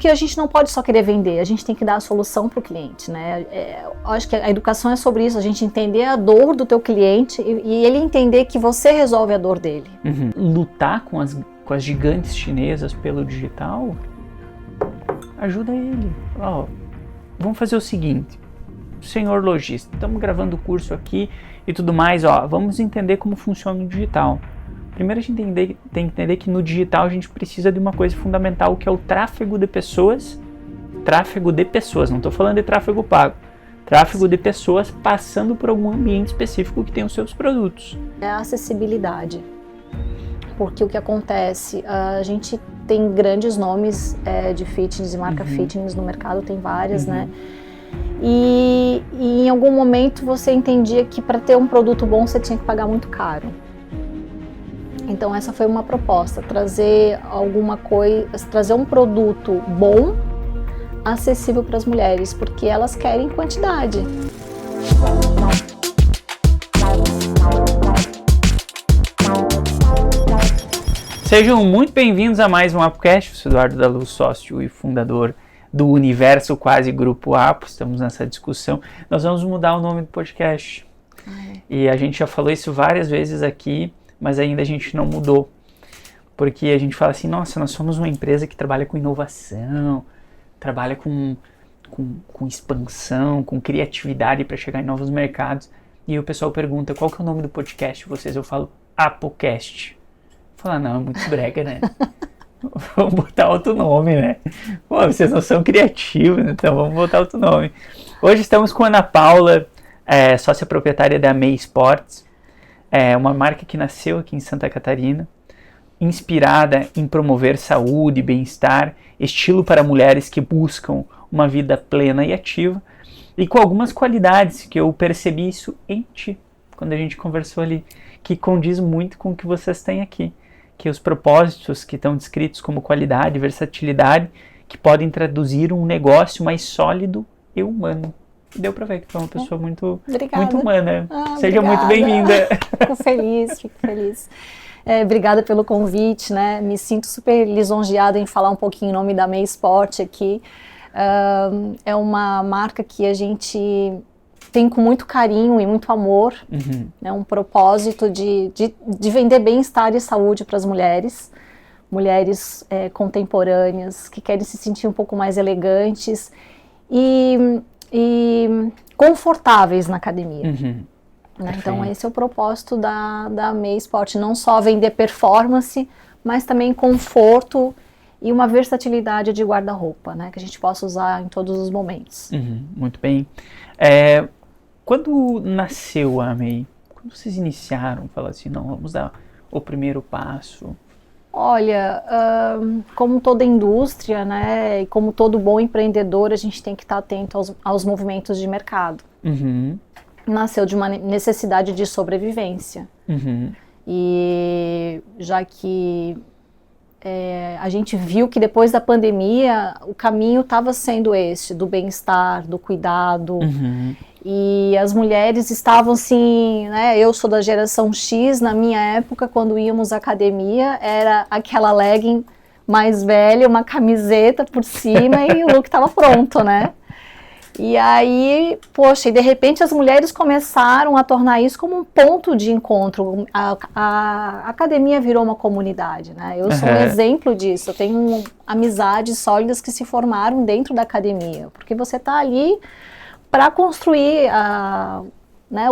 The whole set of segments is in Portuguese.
Porque a gente não pode só querer vender, a gente tem que dar a solução para o cliente, né? Acho que a educação é sobre isso, a gente entender a dor do teu cliente e ele entender que você resolve a dor dele. Lutar com as gigantes chinesas pelo digital, ajuda ele. Vamos fazer o seguinte, senhor lojista, estamos gravando o curso aqui e tudo mais, vamos entender como funciona o digital. Primeiro a gente tem que entender que no digital a gente precisa de uma coisa fundamental, que é o tráfego de pessoas. Tráfego de pessoas, não estou falando de tráfego pago. Tráfego de pessoas passando por algum ambiente específico que tem os seus produtos. É a acessibilidade. Porque o que acontece, a gente tem grandes nomes de fitness, de marca fitness no mercado, tem várias, né? E em algum momento você entendia que para ter um produto bom você tinha que pagar muito caro. Então essa foi uma proposta, trazer trazer um produto bom, acessível para as mulheres, porque elas querem quantidade. Sejam muito bem-vindos a mais um Apocast. Eu sou Eduardo da Luz, sócio e fundador do Universo Quase Grupo Apo. Estamos nessa discussão. Nós vamos mudar o nome do podcast. E a gente já falou isso várias vezes aqui, mas ainda a gente não mudou. Porque a gente fala assim, nossa, nós somos uma empresa que trabalha com inovação, trabalha com expansão, com criatividade para chegar em novos mercados. E o pessoal pergunta, qual que é o nome do podcast de vocês? Eu falo, Apocast. Falar, não, é muito brega, né? Vamos botar outro nome, né? Pô, vocês não são criativos, então vamos botar outro nome. Hoje estamos com a Ana Paula, sócia proprietária da May Sports, uma marca que nasceu aqui em Santa Catarina, inspirada em promover saúde, bem-estar, estilo para mulheres que buscam uma vida plena e ativa, e com algumas qualidades que eu percebi isso em ti, quando a gente conversou ali, que condiz muito com o que vocês têm aqui. Que os propósitos que estão descritos como qualidade, versatilidade, que podem traduzir um negócio mais sólido e humano. E deu pra ver que foi uma pessoa muito humana. Seja obrigada. Muito bem-vinda. Fico feliz. Obrigada pelo convite, né? Me sinto super lisonjeada em falar um pouquinho em nome da May Sport aqui. É uma marca que a gente tem com muito carinho e muito amor, né, um propósito de vender bem-estar e saúde para as mulheres contemporâneas, que querem se sentir um pouco mais elegantes e confortáveis na academia. Né? Então esse é o propósito da May Sport, não só vender performance, mas também conforto e uma versatilidade de guarda-roupa, né, que a gente possa usar em todos os momentos. Muito bem. Quando nasceu a May? Quando vocês iniciaram? Falaram assim, não, vamos dar o primeiro passo. Olha, como toda indústria, né, e como todo bom empreendedor, a gente tem que estar atento aos movimentos de mercado. Nasceu de uma necessidade de sobrevivência. E já que a gente viu que depois da pandemia o caminho estava sendo esse, do bem-estar, do cuidado, e as mulheres estavam assim, né, eu sou da geração X, na minha época quando íamos à academia era aquela legging mais velha, uma camiseta por cima e o look estava pronto, né? E aí, poxa, e de repente as mulheres começaram a tornar isso como um ponto de encontro. A academia virou uma comunidade, né? Eu sou um exemplo disso. Eu tenho amizades sólidas que se formaram dentro da academia, porque você está ali para construir né,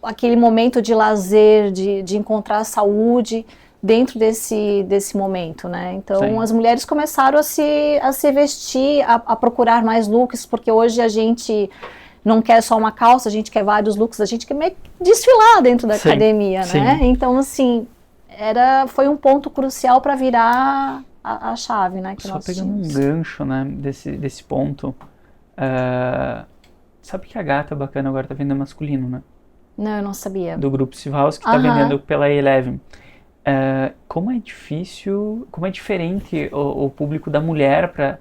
aquele momento de lazer, de encontrar saúde dentro desse momento, né? Então as mulheres começaram a se vestir, a procurar mais looks, porque hoje a gente não quer só uma calça, a gente quer vários looks, a gente quer meio que desfilar dentro da academia, né? Então assim, foi um ponto crucial para virar a chave, né? Que só nós pegando tínhamos. Um gancho, né, desse ponto, sabe que a Gata Bacana agora tá vendendo masculino, né? Não, eu não sabia. Do grupo Silvaus, que tá vendendo pela Eleven. Como é difícil, como é diferente o público da mulher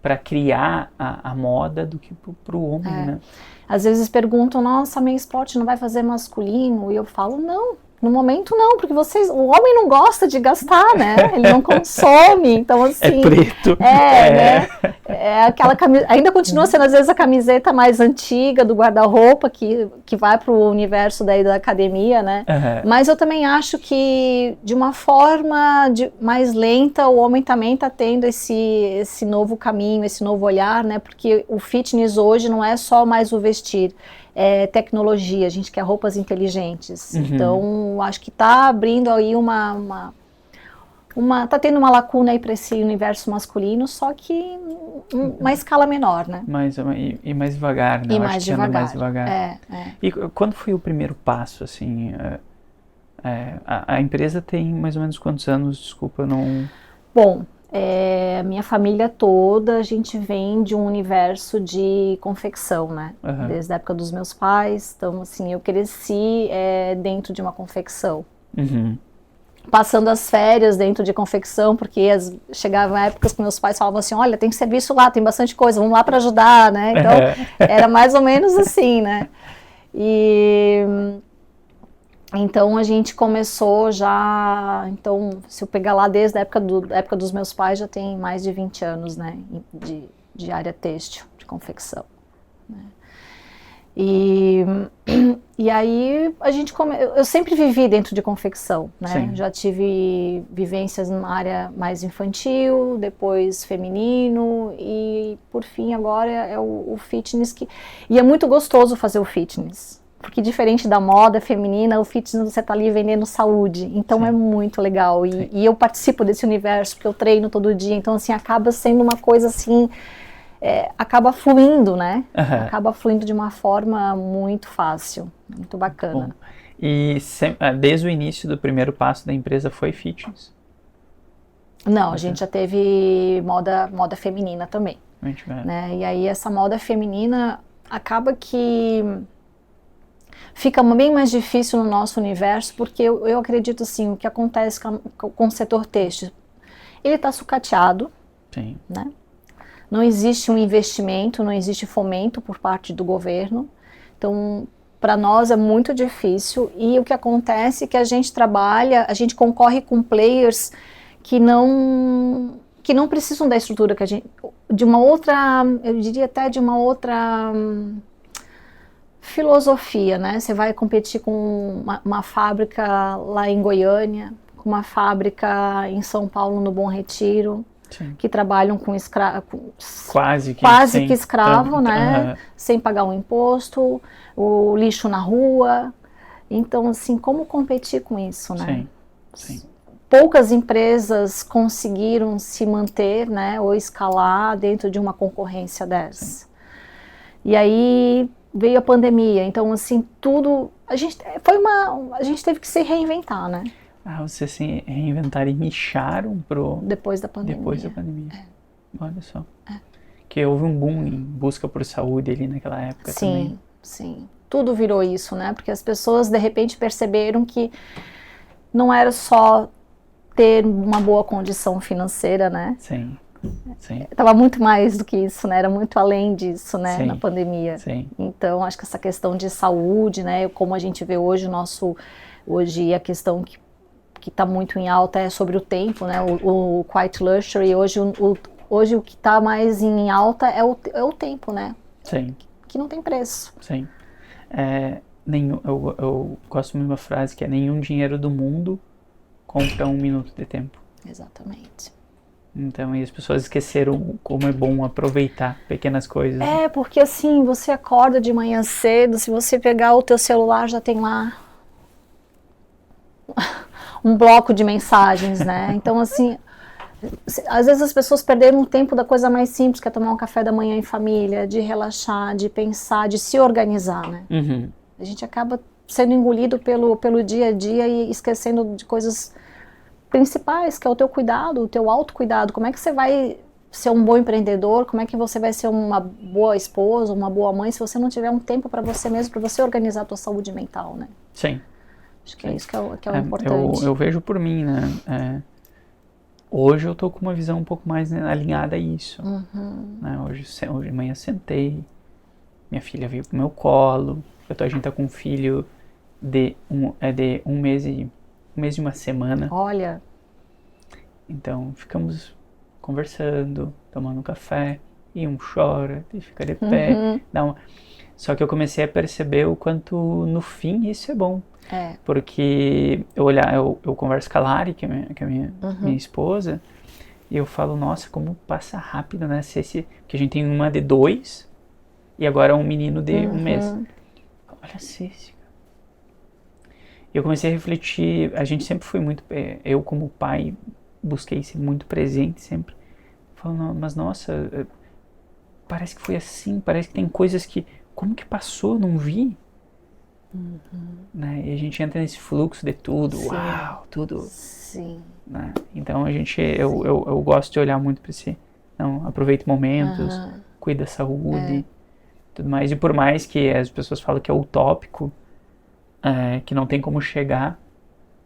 para criar a moda do que pro homem, né? Às vezes perguntam, nossa, a May Sport não vai fazer masculino? E eu falo, não, No momento não, porque o homem não gosta de gastar, né? Ele não consome, então assim... É preto. Né? É aquela ainda continua sendo às vezes a camiseta mais antiga do guarda-roupa que vai para o universo daí da academia, né? Mas eu também acho que de uma forma mais lenta o homem também está tendo esse novo caminho, esse novo olhar, né? Porque o fitness hoje não é só mais o vestir, é tecnologia, a gente quer roupas inteligentes. Então, acho que está abrindo aí tá tendo uma lacuna aí para esse universo masculino, só que uma escala menor, né? E mais devagar, né? E eu mais acho que devagar. anda mais devagar. E quando foi o primeiro passo, assim? A empresa tem mais ou menos quantos anos? Desculpa, eu não... Bom, minha família toda, a gente vem de um universo de confecção, né? Desde a época dos meus pais. Então, assim, eu cresci dentro de uma confecção. Passando as férias dentro de confecção, porque chegavam épocas que meus pais falavam assim, olha, tem serviço lá, tem bastante coisa, vamos lá para ajudar, né? Então, era mais ou menos assim, né? Então a gente começou já, então se eu pegar lá desde a época dos meus pais, já tem mais de 20 anos, né, de área têxtil, de confecção, né. E aí eu sempre vivi dentro de confecção, né, Sim. Já tive vivências numa área mais infantil, depois feminino e por fim agora é o fitness e é muito gostoso fazer o fitness. Porque diferente da moda feminina, o fitness você está ali vendendo saúde, então é muito legal, e eu participo desse universo, porque eu treino todo dia, então assim, acaba sendo uma coisa assim, acaba fluindo, né? Acaba fluindo de uma forma muito fácil, muito bacana. Bom, e desde o início do primeiro passo da empresa foi fitness? Não, a gente já teve moda feminina também, né? E aí essa moda feminina acaba que fica bem mais difícil no nosso universo, porque eu acredito assim, o que acontece com o setor têxtil, ele está sucateado, né? Não existe um investimento, não existe fomento por parte do governo, então para nós é muito difícil, e o que acontece é que a gente concorre com players que não precisam da estrutura que a gente, de uma outra, eu diria até de uma outra filosofia, né? Você vai competir com uma fábrica lá em Goiânia, com uma fábrica em São Paulo, no Bom Retiro, que trabalham com quase que escravo, né? Sem pagar um imposto, o lixo na rua. Então, assim, como competir com isso, né? Sim. Poucas empresas conseguiram se manter, né? Ou escalar dentro de uma concorrência dessa. E aí veio a pandemia, então assim, tudo, a gente teve que se reinventar, né? Vocês se reinventaram e nicharam depois da pandemia. Olha só. Que houve um boom em busca por saúde ali naquela época também. Sim. Tudo virou isso, né? Porque as pessoas de repente perceberam que não era só ter uma boa condição financeira, né? Sim. Estava muito mais do que isso, né? Era muito além disso, né? Na pandemia. Então, acho que essa questão de saúde, né? Como a gente vê hoje, hoje a questão que está muito em alta é sobre o tempo, né? O Quiet Luxury, hoje o que está mais em alta é o tempo, né? Que não tem preço. Eu gosto muito de uma frase que é: nenhum dinheiro do mundo compra 1 minuto de tempo. Exatamente. Então, e as pessoas esqueceram como é bom aproveitar pequenas coisas. Porque assim, você acorda de manhã cedo, se você pegar o teu celular, já tem lá um bloco de mensagens, né? Então, assim, às vezes as pessoas perderam o tempo da coisa mais simples, que é tomar um café da manhã em família, de relaxar, de pensar, de se organizar, né? A gente acaba sendo engolido pelo dia a dia e esquecendo de coisas principais, que é o teu cuidado, o teu autocuidado. Como é que você vai ser um bom empreendedor? Como é que você vai ser uma boa esposa, uma boa mãe, se você não tiver um tempo para você mesmo, para você organizar a tua saúde mental, né? Acho que é isso que é o importante. Eu vejo por mim, né? Hoje eu tô com uma visão um pouco mais alinhada a isso. Né? Hoje de manhã sentei, minha filha veio pro meu colo, a gente tá com um filho de um mês e uma semana. Olha. Então, ficamos conversando, tomando um café, e um chora, e fica de pé, Só que eu comecei a perceber o quanto, no fim, isso é bom. Porque eu converso com a Lari, que é minha esposa, e eu falo, nossa, como passa rápido, né? Que a gente tem uma de 2, e agora um menino de 1 mês. Olha a Ceci. Eu comecei a refletir, a gente sempre foi muito, eu como pai, busquei ser muito presente sempre. Falo, mas nossa, parece que foi assim, parece que tem coisas que, como que passou, não vi? Né? E a gente entra nesse fluxo de tudo, Sim. Uau, tudo. Sim. Né? Então eu gosto de olhar muito para si. Não, aproveite momentos, cuide da saúde, tudo mais. E por mais que as pessoas falam que é utópico, que não tem como chegar,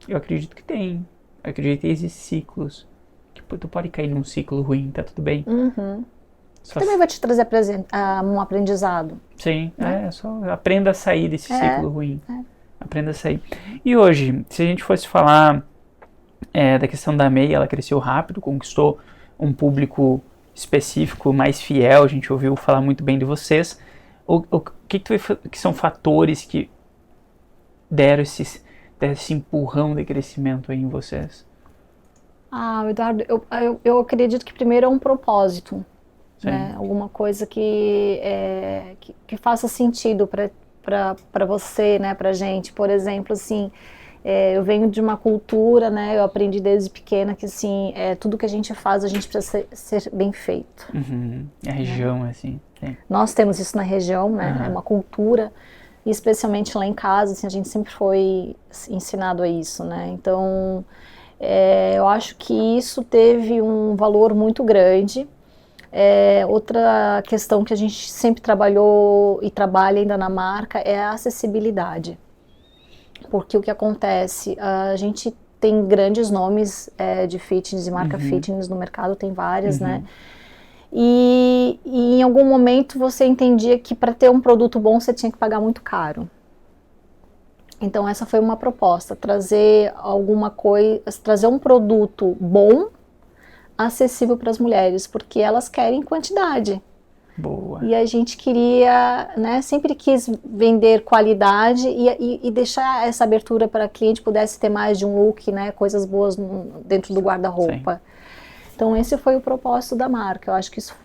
eu acredito que tem. Eu acredito que existem ciclos. Que tu pode cair num ciclo ruim, tá tudo bem. Também vai te trazer um aprendizado. Sim, só aprenda a sair desse ciclo ruim. Aprenda a sair. E hoje, se a gente fosse falar da questão da MEI, ela cresceu rápido, conquistou um público específico, mais fiel, a gente ouviu falar muito bem de vocês. O que são fatores que deram esse empurrão de crescimento aí em vocês? Eduardo, eu acredito que primeiro é um propósito. Né? Alguma coisa que faça sentido para você, né? Pra gente. Por exemplo, assim, eu venho de uma cultura, né? Eu aprendi desde pequena que assim, tudo que a gente faz, a gente precisa ser bem feito. A região, assim. Sim. Nós temos isso na região, né? É uma cultura, e especialmente lá em casa, assim, a gente sempre foi ensinado a isso, né? Então, eu acho que isso teve um valor muito grande. Outra questão que a gente sempre trabalhou e trabalha ainda na marca é a acessibilidade. Porque o que acontece, a gente tem grandes nomes de fitness e marca fitness no mercado, tem várias, né? E em algum momento você entendia que para ter um produto bom você tinha que pagar muito caro. Então essa foi uma proposta, trazer trazer um produto bom, acessível para as mulheres, porque elas querem quantidade. Boa. E a gente queria, né, sempre quis vender qualidade e deixar essa abertura para que a cliente pudesse ter mais de um look, né, coisas boas dentro do guarda-roupa. Então esse foi o propósito da marca. Eu acho que isso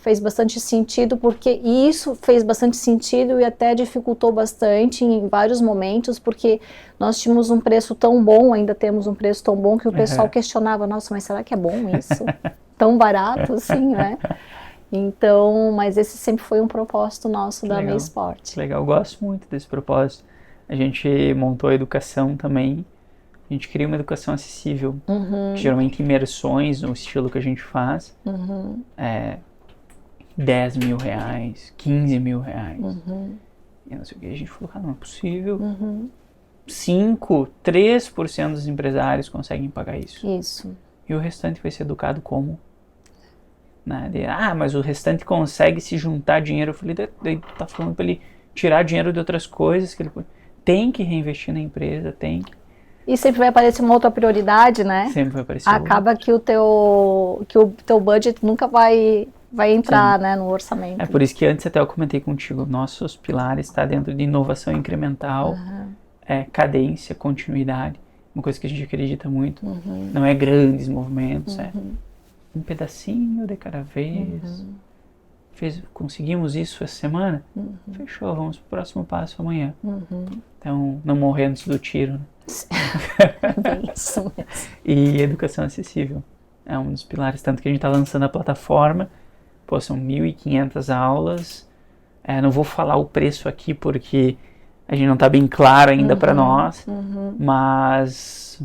fez bastante sentido, porque isso fez bastante sentido e até dificultou bastante em vários momentos, porque nós tínhamos um preço tão bom, ainda temos um preço tão bom, que o pessoal questionava, nossa, mas será que é bom isso? Tão barato assim, né? Então, mas esse sempre foi um propósito nosso da MEI Sport. Legal, eu gosto muito desse propósito. A gente montou a educação também. A gente cria uma educação acessível, geralmente imersões no estilo que a gente faz, 10 mil reais, 15 mil reais, e não sei o que, a gente falou, não é possível, 3% dos empresários conseguem pagar isso. Isso. E o restante vai ser educado como? Né? Mas o restante consegue se juntar dinheiro, eu falei, daí tá falando para ele tirar dinheiro de outras coisas, que ele tem que reinvestir na empresa, tem que... E sempre vai aparecer uma outra prioridade, né? Sempre vai aparecer Acaba que o teu budget nunca vai entrar, né, no orçamento. É por isso que antes até eu comentei contigo, nossos pilares está dentro de inovação incremental, cadência, continuidade, uma coisa que a gente acredita muito. Não é grandes movimentos, é um pedacinho de cada vez. Conseguimos isso essa semana? Fechou, vamos pro próximo passo amanhã. Então, não morrer antes do tiro, né? Bem isso mesmo. E educação acessível é um dos pilares, tanto que a gente está lançando a plataforma. São 1.500 aulas. Não vou falar o preço aqui porque a gente não está bem claro ainda para nós, mas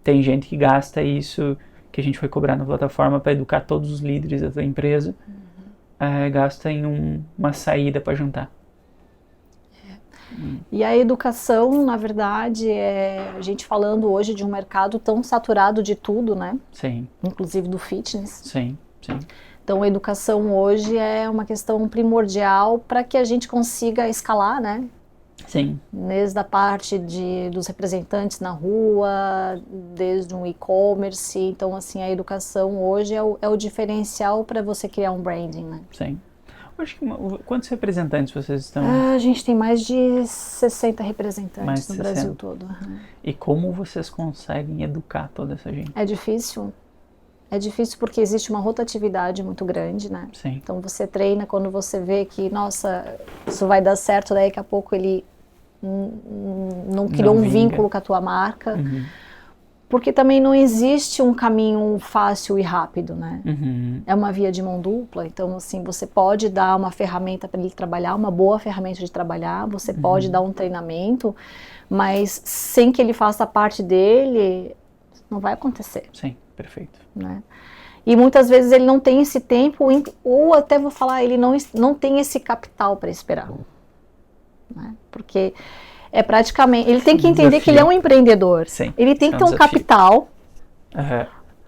tem gente que gasta isso que a gente foi cobrar na plataforma para educar todos os líderes da empresa, gasta em uma saída para jantar. E a educação, na verdade, a gente falando hoje de um mercado tão saturado de tudo, né? Sim. Inclusive do fitness. Sim. Então a educação hoje é uma questão primordial para que a gente consiga escalar, né? Sim. Desde a parte dos representantes na rua, desde um e-commerce. Então, assim, a educação hoje é o diferencial para você criar um branding, né? Sim. Acho que quantos representantes vocês estão? A gente tem mais de 60 representantes no 60. Brasil todo. E como vocês conseguem educar toda essa gente? É difícil. É difícil porque existe uma rotatividade muito grande, né? Sim. Então você treina quando você vê que, nossa, isso vai dar certo, daí daqui a pouco ele não criou um vínculo com a tua marca. Uhum. Porque também não existe um caminho fácil e rápido, né? Uhum. É uma via de mão dupla, então assim, você pode dar uma ferramenta para ele trabalhar, uma boa ferramenta de trabalhar, você pode dar um treinamento, mas sem que ele faça parte dele, não vai acontecer. Sim, perfeito. Né? E muitas vezes ele não tem esse tempo, ou até vou falar, ele não tem esse capital para esperar. Né? Porque é praticamente, ele tem que entender que ele é um empreendedor. Sim, ele tem que ter um capital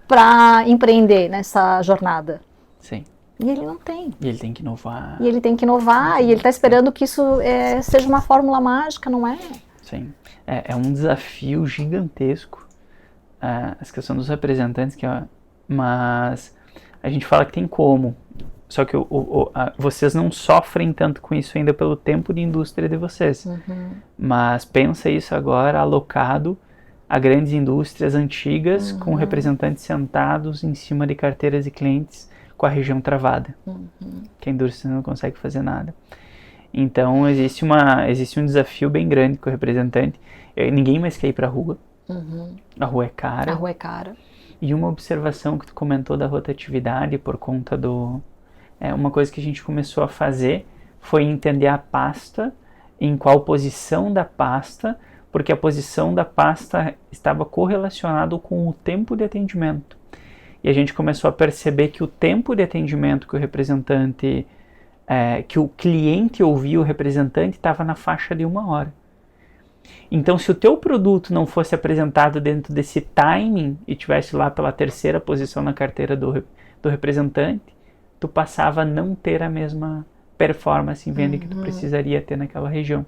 para empreender nessa jornada. Sim. E ele não tem. E ele tem que inovar. E ele tem que inovar, e ele está esperando que isso seja uma fórmula mágica, não é? Sim. É um desafio gigantesco. Essa questão dos representantes, mas a gente fala que tem como. Só que vocês não sofrem tanto com isso ainda pelo tempo de indústria de vocês. Uhum. Mas pensa isso agora alocado a grandes indústrias antigas, com representantes sentados em cima de carteiras de clientes com a região travada. Que a indústria não consegue fazer nada. Então existe um desafio bem grande com o representante. Ninguém mais quer ir para a rua. A rua é cara. A rua é cara. E uma observação que tu comentou da rotatividade por conta uma coisa que a gente começou a fazer foi entender a pasta, em qual posição da pasta, porque a posição da pasta estava correlacionado com o tempo de atendimento. E a gente começou a perceber que o tempo de atendimento que o representante, que o cliente ouvia o representante, estava na faixa de 1 hora. Então, se o teu produto não fosse apresentado dentro desse timing e tivesse lá pela 3ª posição na carteira do representante, tu passava a não ter a mesma performance em venda que tu precisaria ter naquela região.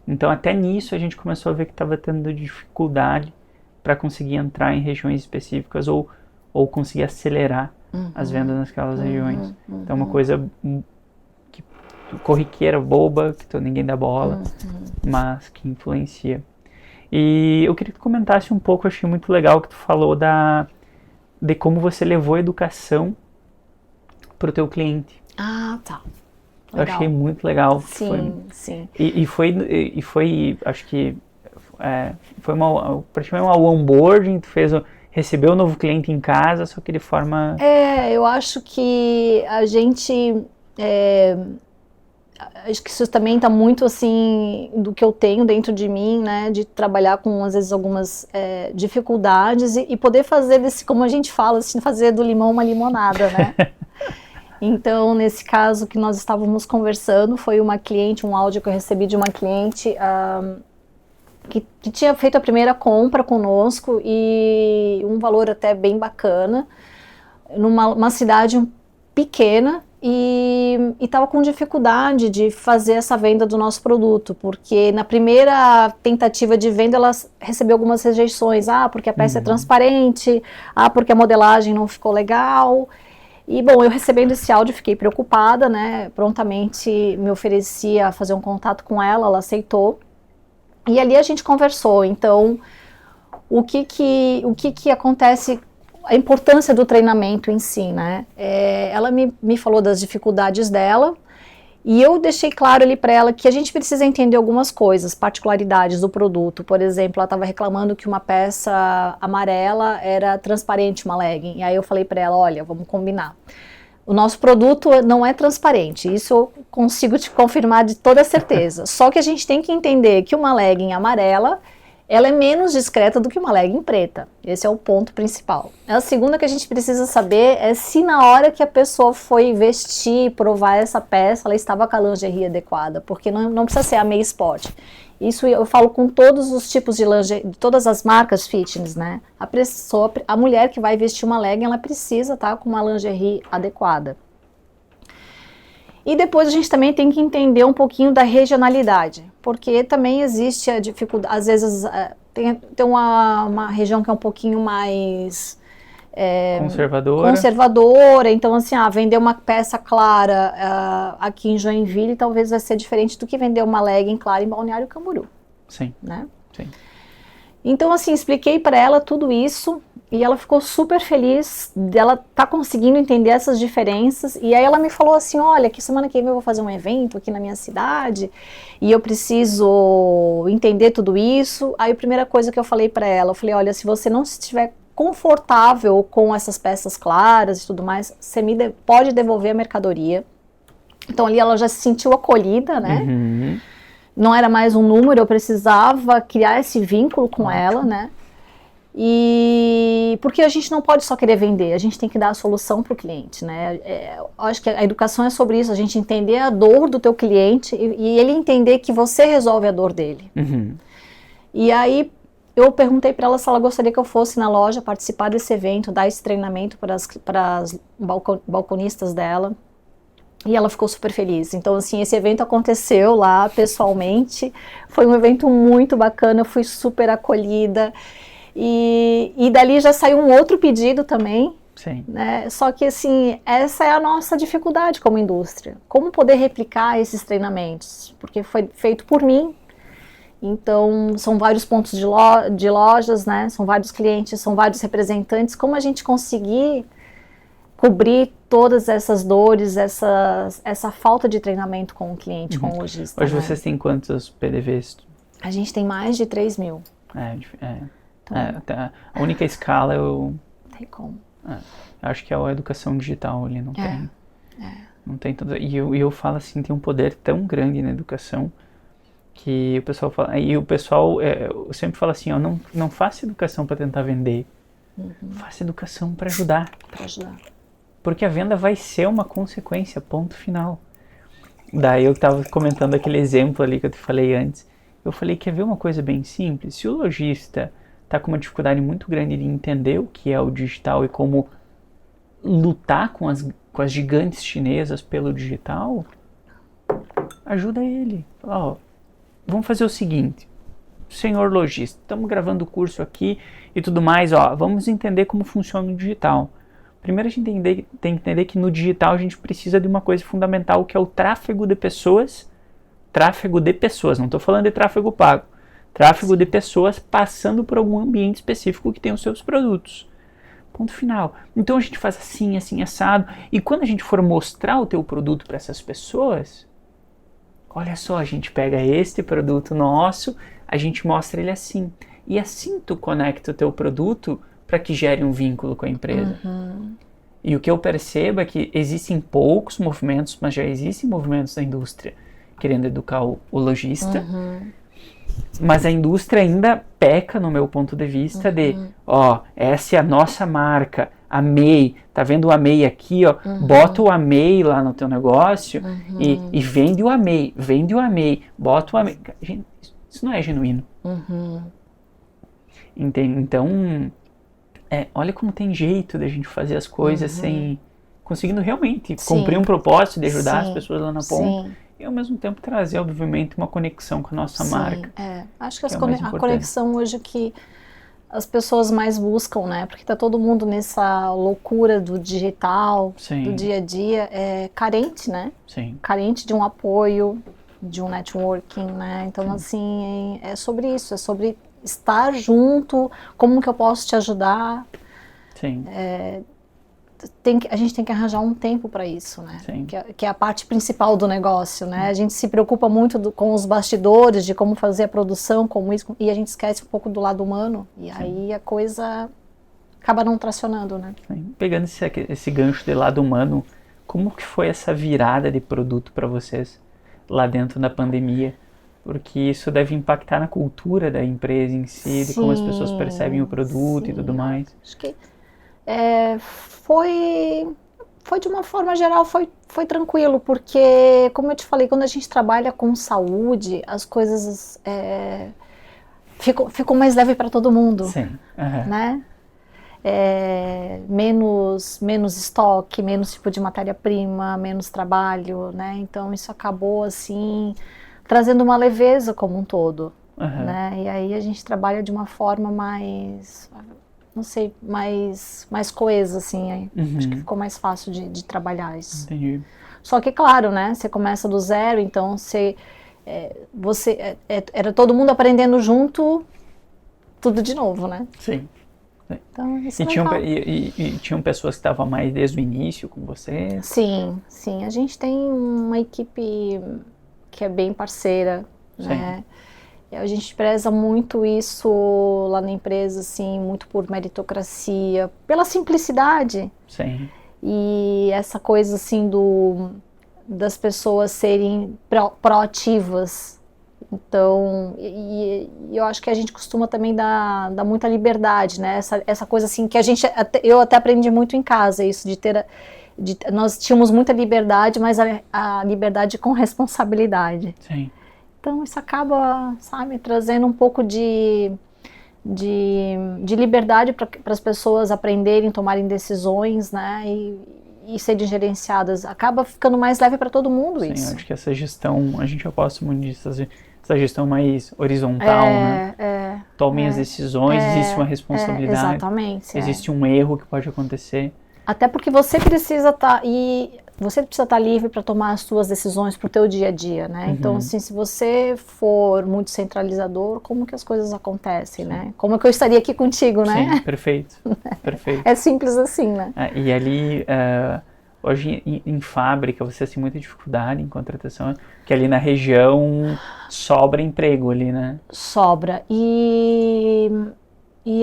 Então, até nisso a gente começou a ver que estava tendo dificuldade para conseguir entrar em regiões específicas ou conseguir acelerar as vendas naquelas regiões. Então, é uma coisa corriqueira, boba, que ninguém dá bola, mas que influencia. E eu queria que tu comentasse um pouco, eu achei muito legal que tu falou de como você levou a educação para o teu cliente. Ah, tá. Legal. Eu achei muito legal. Sim. E foi, acho que foi praticamente uma onboarding, tu recebeu o novo cliente em casa, só que de forma... Eu acho que a gente... acho que isso também está muito assim do que eu tenho dentro de mim, né, de trabalhar com às vezes algumas dificuldades e poder fazer desse, como a gente fala, assim, fazer do limão uma limonada, né? Então, nesse caso que nós estávamos conversando, foi uma cliente, um áudio que eu recebi de uma cliente que tinha feito a primeira compra conosco e um valor até bem bacana, numa cidade pequena, e estava com dificuldade de fazer essa venda do nosso produto, porque na primeira tentativa de venda ela recebeu algumas rejeições, porque a peça é transparente, porque a modelagem não ficou legal. E bom, eu recebendo esse áudio fiquei preocupada, né, prontamente me ofereci a fazer um contato com ela aceitou, e ali a gente conversou. Então, o que acontece, a importância do treinamento em si, né? Ela me falou das dificuldades dela e eu deixei claro ali para ela que a gente precisa entender algumas coisas, particularidades do produto. Por exemplo, ela estava reclamando que uma peça amarela era transparente, uma legging. E aí eu falei para ela, olha, vamos combinar. O nosso produto não é transparente, isso eu consigo te confirmar de toda certeza. Só que a gente tem que entender que uma legging amarela, ela é menos discreta do que uma legging preta. Esse é o ponto principal. A segunda que a gente precisa saber é se na hora que a pessoa foi vestir, provar essa peça, ela estava com a lingerie adequada, porque não precisa ser a meia sport. Isso eu falo com todos os tipos de lingerie, todas as marcas fitness, né? A mulher que vai vestir uma legging, ela precisa estar com uma lingerie adequada. E depois a gente também tem que entender um pouquinho da regionalidade, porque também existe a dificuldade, às vezes tem uma região que é um pouquinho mais conservadora, então assim, vender uma peça clara aqui em Joinville talvez vai ser diferente do que vender uma legging clara em Balneário Camboriú. Sim, né? Sim. Então assim, expliquei para ela tudo isso, e ela ficou super feliz dela tá conseguindo entender essas diferenças. E aí ela me falou assim, olha, que semana que vem eu vou fazer um evento aqui na minha cidade e eu preciso entender tudo isso. Aí a primeira coisa que eu falei para ela, eu falei, olha, se você não estiver confortável com essas peças claras e tudo mais, você pode devolver a mercadoria. Então ali ela já se sentiu acolhida, né? Uhum. Não era mais um número, eu precisava criar esse vínculo com ela, né? E porque a gente não pode só querer vender, a gente tem que dar a solução para o cliente, né? Acho que a educação é sobre isso, a gente entender a dor do teu cliente e ele entender que você resolve a dor dele. Uhum. E aí eu perguntei para ela se ela gostaria que eu fosse na loja participar desse evento, dar esse treinamento para as balconistas dela. E ela ficou super feliz. Então, assim, esse evento aconteceu lá pessoalmente, foi um evento muito bacana, eu fui super acolhida. E dali já saiu um outro pedido também, Sim. né? Só que assim, essa é a nossa dificuldade como indústria. Como poder replicar esses treinamentos? Porque foi feito por mim, então são vários pontos de lojas, né? São vários clientes, são vários representantes. Como a gente conseguir cobrir todas essas dores, essa falta de treinamento com o cliente, com o lojista? Hoje né? vocês têm quantos PDVs? A gente tem mais de 3 mil. A única escala eu Tem como. acho que é a educação digital ali, não tem. Não tem tanto. E eu falo assim, tem um poder tão grande na educação que o pessoal fala. E o pessoal, eu sempre falo assim, ó, não faça educação para tentar vender. Faça educação para ajudar. Para ajudar. Porque a venda vai ser uma consequência, ponto final. Daí eu estava comentando aquele exemplo ali que eu te falei antes. Eu falei, quer ver uma coisa bem simples? Se o lojista está com uma dificuldade muito grande de entender o que é o digital e como lutar com as gigantes chinesas pelo digital, ajuda ele. Fala, vamos fazer o seguinte, senhor lojista, estamos gravando o curso aqui e tudo mais, vamos entender como funciona o digital. Primeiro a gente tem que entender que no digital a gente precisa de uma coisa fundamental, que é o tráfego de pessoas. Tráfego de pessoas, não estou falando de tráfego pago. Tráfego de pessoas passando por algum ambiente específico que tem os seus produtos. Ponto final. Então a gente faz assim, assim, assado. E quando a gente for mostrar o teu produto para essas pessoas, olha só, a gente pega este produto nosso, a gente mostra ele assim. E assim tu conecta o teu produto para que gere um vínculo com a empresa. E o que eu percebo é que existem poucos movimentos, mas já existem movimentos da indústria querendo educar o lojista. Mas a indústria ainda peca, no meu ponto de vista, de, essa é a nossa marca, a MEI, tá vendo o AMEI aqui, bota o AMEI lá no teu negócio e vende o AMEI, bota o AMEI. Gente, isso não é genuíno. Entende? Então, olha como tem jeito da gente fazer as coisas sem... conseguindo realmente cumprir um propósito de ajudar as pessoas lá na ponta. E ao mesmo tempo trazer, obviamente, uma conexão com a nossa marca. Acho que a conexão hoje que as pessoas mais buscam, né? Porque tá todo mundo nessa loucura do digital, do dia a dia, carente, né? Carente de um apoio, de um networking, né? Então, assim, é sobre isso, é sobre estar junto, como que eu posso te ajudar. A gente tem que arranjar um tempo para isso, né? Que é a parte principal do negócio, né? A gente se preocupa muito com os bastidores, de como fazer a produção, como isso, e a gente esquece um pouco do lado humano, e aí a coisa acaba não tracionando, né? Pegando esse gancho de lado humano, como que foi essa virada de produto para vocês lá dentro da pandemia? Porque isso deve impactar na cultura da empresa em si, de como as pessoas percebem o produto e tudo mais. Acho que foi de uma forma geral, foi tranquilo, porque, como eu te falei, quando a gente trabalha com saúde, as coisas ficam mais leves para todo mundo, né? menos estoque, menos tipo de matéria-prima, menos trabalho, né? Então isso acabou assim trazendo uma leveza como um todo, né? E aí a gente trabalha de uma forma mais, não sei, mais coesa, assim. Acho que ficou mais fácil de trabalhar isso. Entendi. Só que, claro, né? Você começa do zero, então era todo mundo aprendendo junto, tudo de novo, né? Sim. Então, isso e tinham pessoas que estavam mais desde o início com você? Sim. A gente tem uma equipe que é bem parceira, né? A gente preza muito isso lá na empresa, assim, muito por meritocracia, pela simplicidade. Sim. E essa coisa, assim, das pessoas serem proativas. Então, eu acho que a gente costuma também dar muita liberdade, né? Essa coisa, assim, que eu até aprendi muito em casa, isso nós tínhamos muita liberdade, mas a liberdade com responsabilidade. Sim. Então isso acaba, sabe, trazendo um pouco de liberdade para as pessoas aprenderem, tomarem decisões, né, e serem gerenciadas. Acaba ficando mais leve para todo mundo. Sim, isso. Sim, acho que essa gestão, a gente aposta muito nisso, essa gestão mais horizontal, né? Tomem as decisões, existe uma responsabilidade. Exatamente. Existe um erro que pode acontecer. Até porque você precisa estar livre para tomar as suas decisões para o teu dia a dia, né? Então, assim, se você for muito centralizador, como que as coisas acontecem, né? Como que eu estaria aqui contigo, né? Sim, perfeito. É simples assim, né? E ali, hoje em fábrica, você tem muita dificuldade em contratação, porque ali na região sobra emprego ali, né? Sobra. E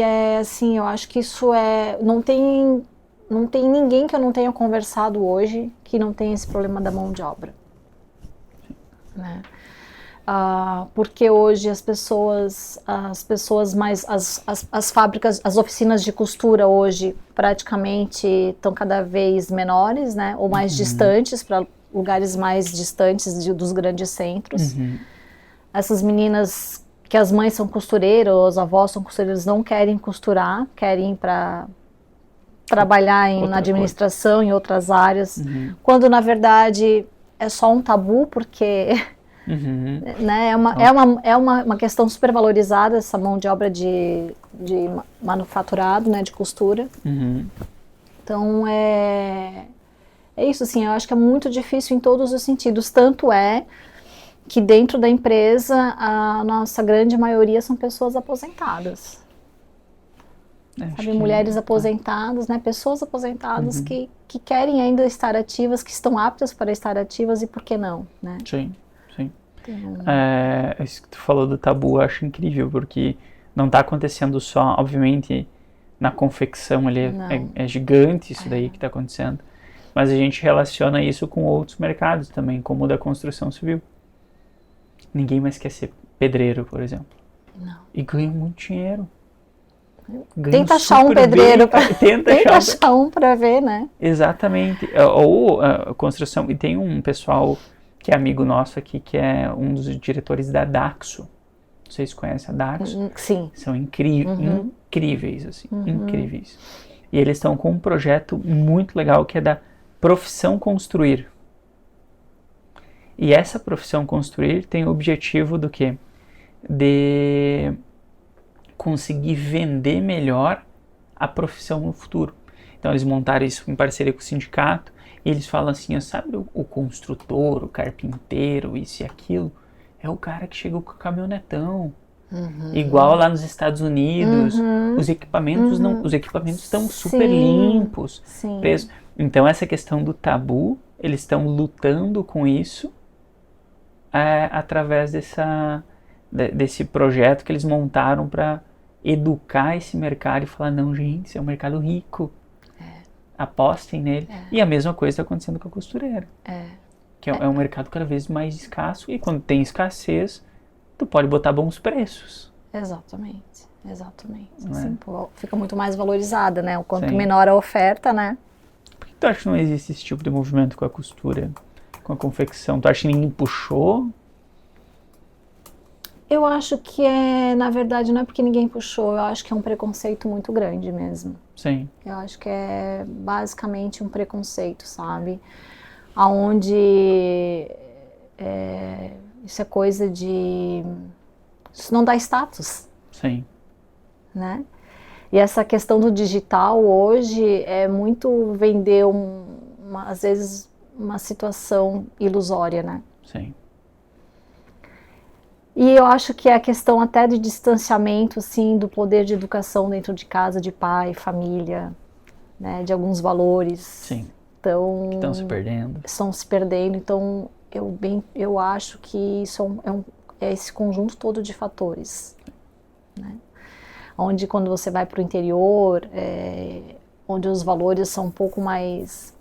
é assim, eu acho que isso não tem ninguém que eu não tenha conversado hoje que não tenha esse problema da mão de obra, né? Porque hoje as pessoas mais, as fábricas, as oficinas de costura hoje praticamente estão cada vez menores, né? Ou mais distantes, para lugares mais distantes dos grandes centros. Essas meninas que as mães são costureiras, ou os avós são costureiros, não querem costurar, querem ir para trabalhar na administração, em outras áreas, quando na verdade é só um tabu, porque né, é uma questão super valorizada, essa mão de obra de manufaturado, né, de costura. Então é isso, assim, eu acho que é muito difícil em todos os sentidos, tanto é que dentro da empresa a nossa grande maioria são pessoas aposentadas. Sabe, mulheres aposentadas, né? Pessoas aposentadas que querem ainda estar ativas, que estão aptas para estar ativas, e por que não, né? Sim. Isso que tu falou do tabu, eu acho incrível, porque não está acontecendo só, obviamente, na confecção ali, é gigante isso daí que está acontecendo, mas a gente relaciona isso com outros mercados também, como o da construção civil. Ninguém mais quer ser pedreiro, por exemplo. Não. E ganha muito dinheiro. Tenta achar um pedreiro, tenta achar um para ver, né? Exatamente. Ou construção, e tem um pessoal que é amigo nosso aqui, que é um dos diretores da Daxo. Vocês conhecem a Daxo? Sim. São incríveis, assim, incríveis. E eles estão com um projeto muito legal, que é da profissão construir. E essa profissão construir tem o objetivo do quê? De conseguir vender melhor a profissão no futuro. Então eles montaram isso em parceria com o sindicato, e eles falam assim, sabe o construtor, o carpinteiro, isso e aquilo, é o cara que chegou com o caminhonetão. Igual lá nos Estados Unidos, os equipamentos estão super limpos, presos. Então essa questão do tabu, eles estão lutando com isso através desse projeto que eles montaram para educar esse mercado e falar, não, gente, isso é um mercado rico. Apostem nele. E a mesma coisa está acontecendo com a costureira. Que é um mercado cada vez mais escasso, e quando tem escassez, tu pode botar bons preços. Exatamente. Assim, fica muito mais valorizada, né? O quanto menor a oferta, né? Por que tu acha que não existe esse tipo de movimento com a costura, com a confecção? Tu acha que ninguém puxou? Eu acho que na verdade, não é porque ninguém puxou, eu acho que é um preconceito muito grande mesmo. Sim. Eu acho que é basicamente um preconceito, sabe? Aonde isso é coisa de... Isso não dá status. Sim. Né? E essa questão do digital hoje é muito vender, às vezes, uma situação ilusória, né? Sim. E eu acho que é a questão até de distanciamento, assim, do poder de educação dentro de casa, de pai, família, né, de alguns valores. Sim. Então, Que estão se perdendo. Estão se perdendo. Então, eu acho que isso é esse conjunto todo de fatores, né? Onde quando você vai para o interior, onde os valores são um pouco mais...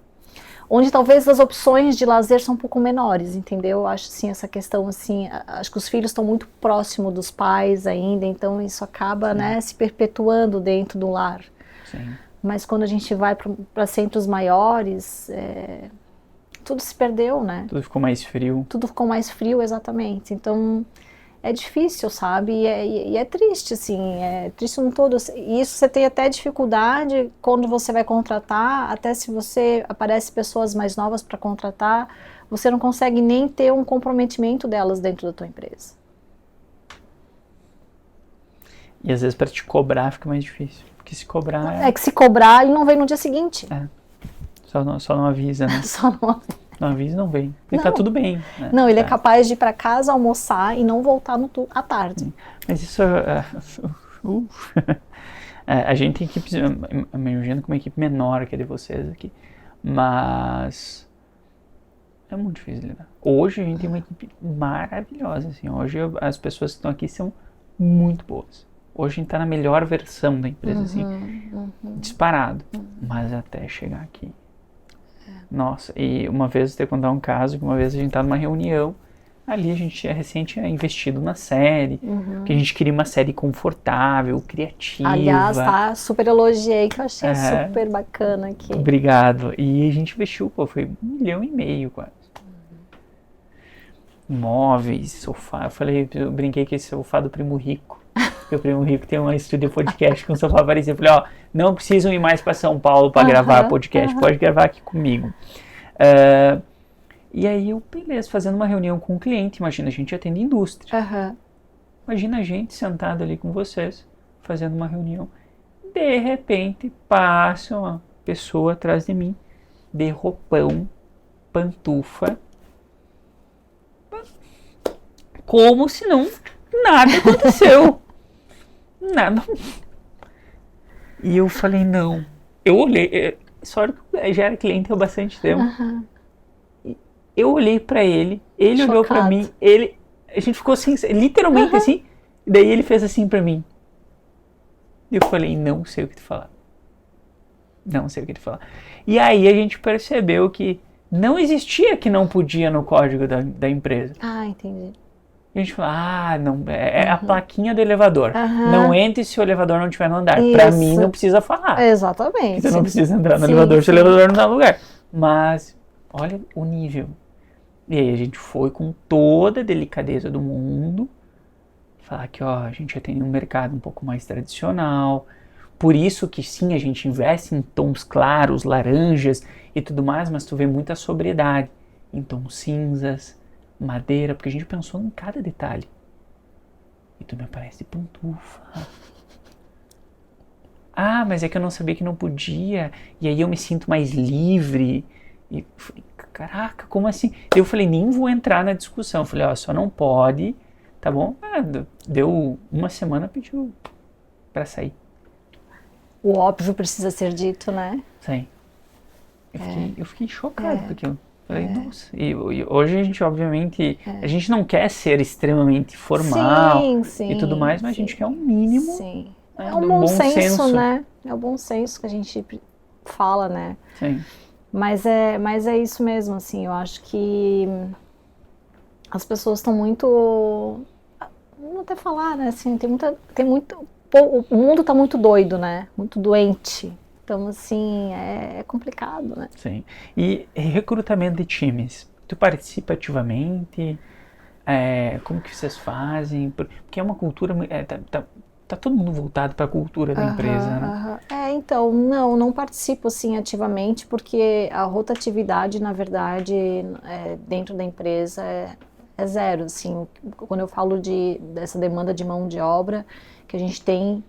Onde talvez as opções de lazer são um pouco menores, entendeu? Eu acho assim, essa questão assim, acho que os filhos estão muito próximos dos pais ainda, então isso acaba, né, se perpetuando dentro do lar. Sim. Mas quando a gente vai para centros maiores, tudo se perdeu, né? Tudo ficou mais frio. Tudo ficou mais frio, exatamente. Então é difícil, sabe? E é triste, assim, é triste no todo. E isso você tem até dificuldade quando você vai contratar, até se você aparece pessoas mais novas para contratar, você não consegue nem ter um comprometimento delas dentro da tua empresa. E às vezes para te cobrar fica mais difícil. Porque se cobrar... É que se cobrar, ele não vem no dia seguinte. Só não avisa, né? Só não... Não avisa, não vem. Porque tá tudo bem. Né? Não, ele é capaz de ir para casa almoçar e não voltar à tarde. Mas isso... a gente tem equipes... Eu imagino com uma equipe menor que a de vocês aqui. Mas... É muito difícil lidar. Hoje a gente tem uma equipe maravilhosa. Assim. Hoje as pessoas que estão aqui são muito boas. Hoje a gente tá na melhor versão da empresa, disparado. Mas até chegar aqui... Nossa, e uma vez, eu tenho que contar um caso, que uma vez a gente tá numa reunião, ali a gente recente tinha investido na série, que a gente queria uma série confortável, criativa. Aliás, tá, super elogiei, que eu achei super bacana aqui. Obrigado. E a gente investiu, foi 1,5 milhão quase. Móveis, sofá, eu brinquei que esse sofá do Primo Rico. Porque o Primo Rico tem um estúdio de podcast com sofá parecido. Eu falei, não precisam ir mais para São Paulo para gravar podcast, pode gravar aqui comigo. E aí beleza, fazendo uma reunião com um cliente, imagina, a gente atende indústria. Imagina a gente sentado ali com vocês, fazendo uma reunião. De repente, passa uma pessoa atrás de mim, de roupão, pantufa, como se nada aconteceu. Nada. E eu falei, não. Eu olhei, só que eu já era cliente há bastante tempo. Eu olhei pra ele olhou pra mim, a gente ficou assim, literalmente assim, e daí ele fez assim pra mim. E eu falei, não sei o que te falar. Não sei o que te falar. E aí a gente percebeu que não existia que não podia no código da empresa. Ah, entendi. E a gente falou, não, é a plaquinha do elevador. Não entre se o elevador não estiver no andar. Isso. Pra mim não precisa falar. Exatamente. Você não precisa entrar no elevador se o elevador não dá lugar. Mas, olha o nível. E aí a gente foi com toda a delicadeza do mundo falar que a gente já tem um mercado um pouco mais tradicional. Por isso que sim, a gente investe em tons claros, laranjas e tudo mais, mas tu vê muita sobriedade em tons cinzas, madeira, porque a gente pensou em cada detalhe. E tu me aparece pantufa. Mas é que eu não sabia que não podia. E aí eu me sinto mais livre. E falei, caraca, como assim? Eu falei, nem vou entrar na discussão. Eu falei, só não pode, tá bom? Deu uma semana, pediu pra sair. O óbvio precisa ser dito, né? Sim. Eu fiquei chocado com aquilo. Falei, nossa. E hoje a gente, obviamente, a gente não quer ser extremamente formal e tudo mais, mas a gente quer um mínimo. Sim. Né, é um bom senso, né? É o bom senso que a gente fala, né? Sim. Mas é isso mesmo, assim, eu acho que as pessoas estão muito... Vamos até falar, né? Assim, o mundo está muito doido, né? Muito doente. Então, assim, é complicado, né? Sim. E recrutamento de times? Tu participa ativamente? Como que vocês fazem? Porque é uma cultura... Tá todo mundo voltado para a cultura da empresa, né? Então, não participo assim ativamente, porque a rotatividade, na verdade, dentro da empresa é zero, assim. Quando eu falo dessa demanda de mão de obra que a gente tem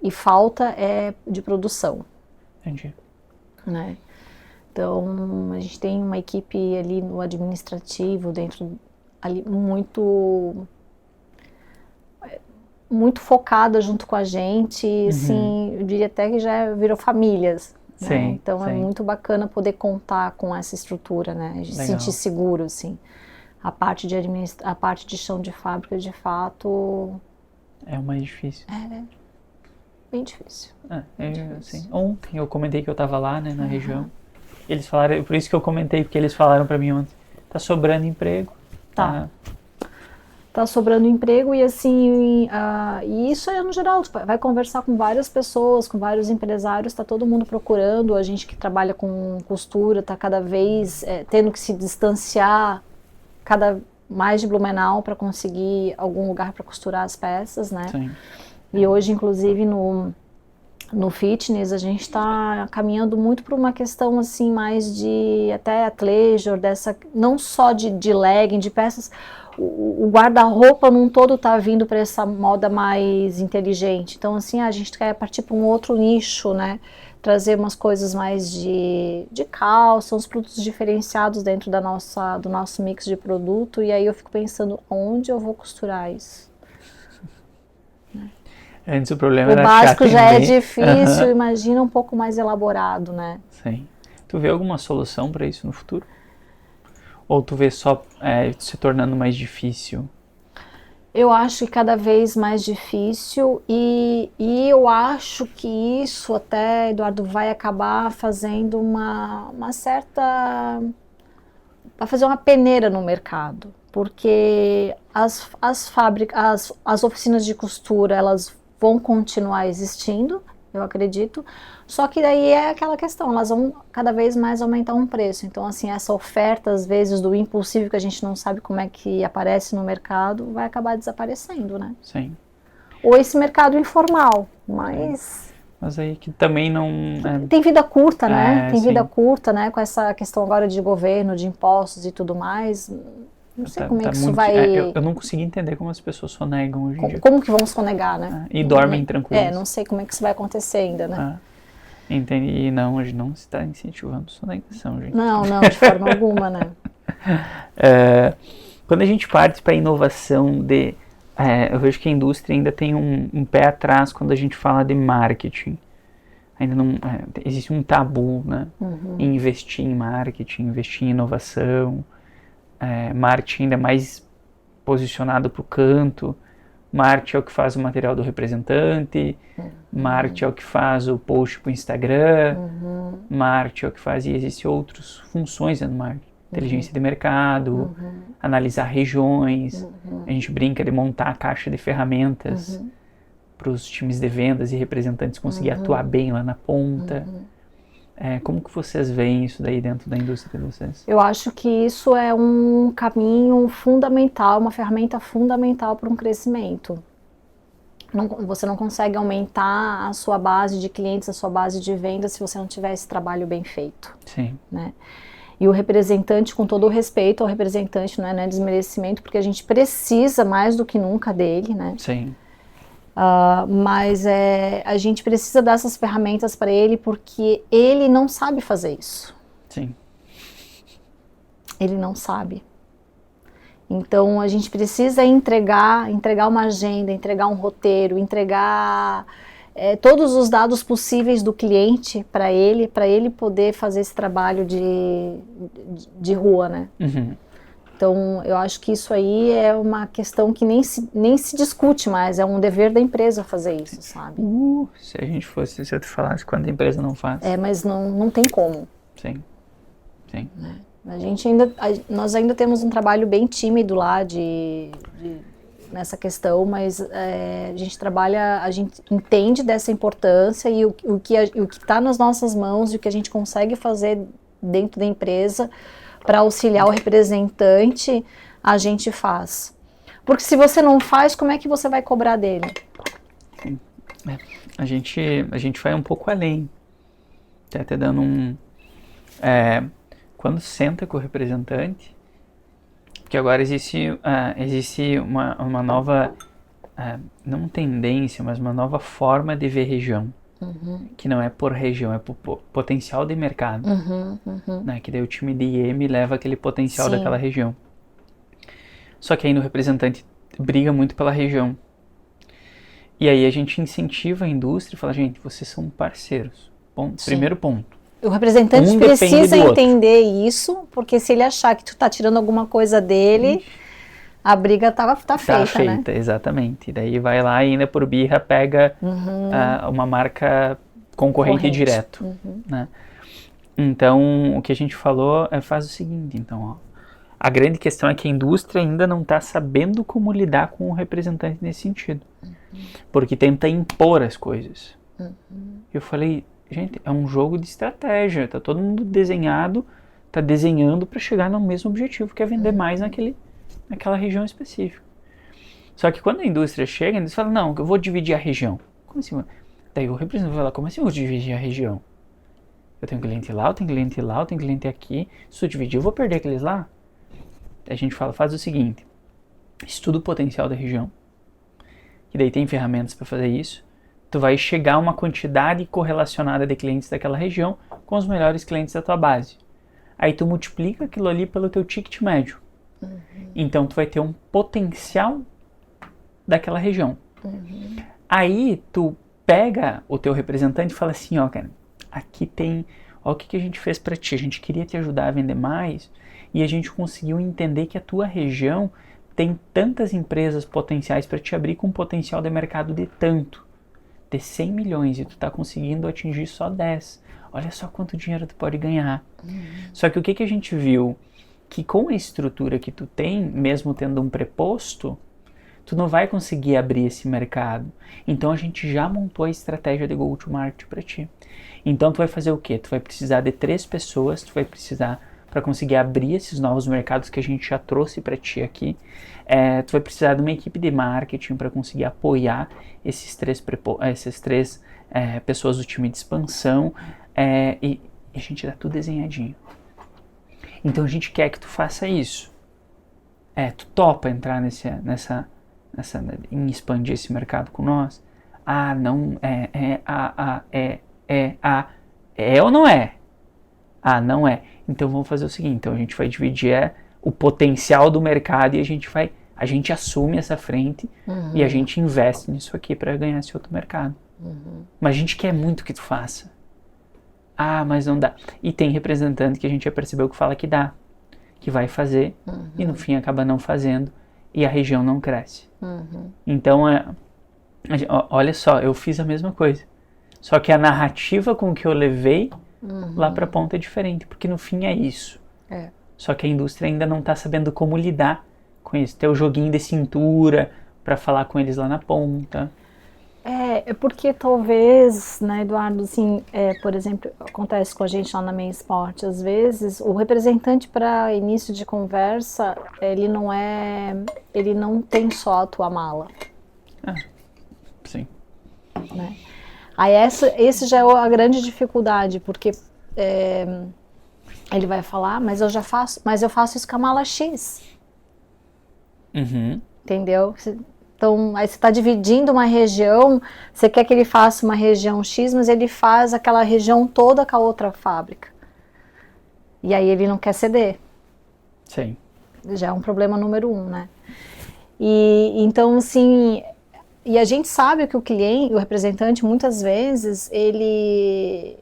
e falta é de produção. Entendi. Né? Então, a gente tem uma equipe ali no administrativo, ali muito focada junto com a gente, assim, eu diria até que já virou famílias, né? Sim, então é muito bacana poder contar com essa estrutura, né? A gente se sentir seguro, assim. A parte de chão de fábrica, de fato... É o mais difícil. Bem difícil. Assim, ontem eu comentei que eu estava lá, né, na região. Eles falaram, por isso que eu comentei, porque eles falaram para mim ontem, tá sobrando emprego. Tá sobrando emprego e assim, e isso é no geral, vai conversar com várias pessoas, com vários empresários, tá todo mundo procurando, a gente que trabalha com costura tá cada vez tendo que se distanciar mais de Blumenau para conseguir algum lugar para costurar as peças, né? Sim. E hoje, inclusive, no fitness, a gente está caminhando muito para uma questão assim, mais de até athleisure, não só de legging, de peças. O guarda-roupa num todo está vindo para essa moda mais inteligente. Então, assim, a gente quer partir para um outro nicho, né? Trazer umas coisas mais de calça, uns produtos diferenciados dentro do nosso mix de produto. E aí eu fico pensando, onde eu vou costurar isso? Antes o problema era o básico já é difícil, imagina um pouco mais elaborado, né? Sim. Tu vê alguma solução para isso no futuro? Ou tu vê só se tornando mais difícil? Eu acho que cada vez mais difícil e eu acho que isso até, Eduardo, vai acabar fazendo uma certa... vai fazer uma peneira no mercado, porque as fábricas, as oficinas de costura, elas vão continuar existindo, eu acredito, só que daí é aquela questão, elas vão cada vez mais aumentar um preço, então assim, essa oferta às vezes do impulsivo que a gente não sabe como é que aparece no mercado, vai acabar desaparecendo, né? Sim. Ou esse mercado informal, mas... Mas aí que também não... Tem vida curta, né? Tem vida sim. curta, né? Com essa questão agora de governo, de impostos e tudo mais... Não sei como é que isso vai... eu não consegui entender como as pessoas sonegam hoje em dia. Como que vão sonegar, né? E dormem tranquilos. Não sei como é que isso vai acontecer ainda, né? Entendi. E não, hoje não se está incentivando sonegação, gente. Não, de forma alguma, né? Quando a gente parte para a inovação eu vejo que a indústria ainda tem um pé atrás quando a gente fala de marketing. Ainda não... existe um tabu, né? Em investir em marketing, investir em inovação... marketing ainda mais posicionado para o canto, marketing é o que faz o material do representante, marketing é o que faz o post para o Instagram, marketing é o que faz, e existem outras funções no marketing, inteligência de mercado, analisar regiões, a gente brinca de montar a caixa de ferramentas para os times de vendas e representantes conseguirem atuar bem lá na ponta. Como que vocês veem isso daí dentro da indústria de vocês? Eu acho que isso é um caminho fundamental, uma ferramenta fundamental para um crescimento. Você não consegue aumentar a sua base de clientes, a sua base de vendas, se você não tiver esse trabalho bem feito. Sim. Né? E o representante, com todo o respeito ao representante, não é desmerecimento, porque a gente precisa mais do que nunca dele, né? Sim. Mas a gente precisa dessas ferramentas para ele porque ele não sabe fazer isso. Sim. Ele não sabe. Então a gente precisa entregar uma agenda, entregar um roteiro, entregar todos os dados possíveis do cliente para ele poder fazer esse trabalho de rua, né? Então, eu acho que isso aí é uma questão que nem se discute mais, é um dever da empresa fazer isso, sabe? Se eu te falasse quando a empresa não faz. Mas não tem como. Sim. Nós ainda temos um trabalho bem tímido lá nessa questão, mas a gente entende dessa importância e o que está nas nossas mãos e o que a gente consegue fazer dentro da empresa para auxiliar o representante, a gente faz. Porque se você não faz, como é que você vai cobrar dele? Sim. A gente vai um pouco além. Até dando quando senta com o representante, que agora existe uma nova, não tendência, mas uma nova forma de ver região. Que não é por região, é por potencial de mercado. Né? Que daí o time de IEM leva aquele potencial Sim. daquela região. Só que aí no representante briga muito pela região. E aí a gente incentiva a indústria e fala, gente, vocês são parceiros. Primeiro ponto. O representante precisa entender isso, porque se ele achar que tu tá tirando alguma coisa dele, a briga tá feita, né? Exatamente. E daí vai lá e ainda por birra pega uma marca concorrente direto. Né? Então, o que a gente falou faz o seguinte, então, a grande questão é que a indústria ainda não está sabendo como lidar com o representante nesse sentido. Porque tenta impor as coisas. Eu falei, gente, é um jogo de estratégia, tá todo mundo tá desenhando para chegar no mesmo objetivo, que é vender mais naquela região específica. Só que quando a indústria chega, eles falam, não, eu vou dividir a região. Como assim? Daí o representante vai lá, como assim eu vou dividir a região? Eu tenho cliente lá, eu tenho cliente lá, eu tenho cliente aqui. Se eu dividir, eu vou perder aqueles lá? A gente faz o seguinte, estuda o potencial da região, e daí tem ferramentas para fazer isso. Tu vai chegar a uma quantidade correlacionada de clientes daquela região com os melhores clientes da tua base. Aí tu multiplica aquilo ali pelo teu ticket médio. Então tu vai ter um potencial daquela região. Aí tu pega o teu representante e fala assim, ó, cara, aqui tem, ó, o que a gente fez para ti, a gente queria te ajudar a vender mais e a gente conseguiu entender que a tua região tem tantas empresas potenciais para te abrir com um potencial de mercado de tanto, de 100 milhões e tu tá conseguindo atingir só 10. Olha só quanto dinheiro tu pode ganhar. Só que o que a gente viu? Que com a estrutura que tu tem, mesmo tendo um preposto, tu não vai conseguir abrir esse mercado. Então a gente já montou a estratégia de go-to-market para ti. Então tu vai fazer o quê? Tu vai precisar de 3 pessoas, tu vai precisar para conseguir abrir esses novos mercados que a gente já trouxe para ti aqui. Tu vai precisar de uma equipe de marketing para conseguir apoiar esses três pessoas do time de expansão. E a gente dá tudo desenhadinho. Então a gente quer que tu faça isso. Tu topa entrar em expandir esse mercado com nós? Não, ou não é? Não é. Então vamos fazer o seguinte, então a gente vai dividir o potencial do mercado e a gente assume essa frente e a gente investe nisso aqui para ganhar esse outro mercado. Mas a gente quer muito que tu faça. Mas não dá. E tem representante que a gente já percebeu que fala que dá, que vai fazer e no fim acaba não fazendo e a região não cresce. Então, olha só, eu fiz a mesma coisa. Só que a narrativa com que eu levei lá para a ponta é diferente, porque no fim é isso. Só que a indústria ainda não está sabendo como lidar com isso. Ter o joguinho de cintura para falar com eles lá na ponta. É porque talvez, né, Eduardo, assim, por exemplo, acontece com a gente lá na Meia Sport, às vezes o representante para início de conversa, ele não tem só a tua mala. Sim. Né? Aí esse já é a grande dificuldade, porque ele vai falar, mas eu faço isso com a mala X. Entendeu? Então, aí você está dividindo uma região, você quer que ele faça uma região X, mas ele faz aquela região toda com a outra fábrica. E aí ele não quer ceder. Sim. Já é um problema número 1, né? E então, assim, e a gente sabe que o cliente, o representante, muitas vezes, ele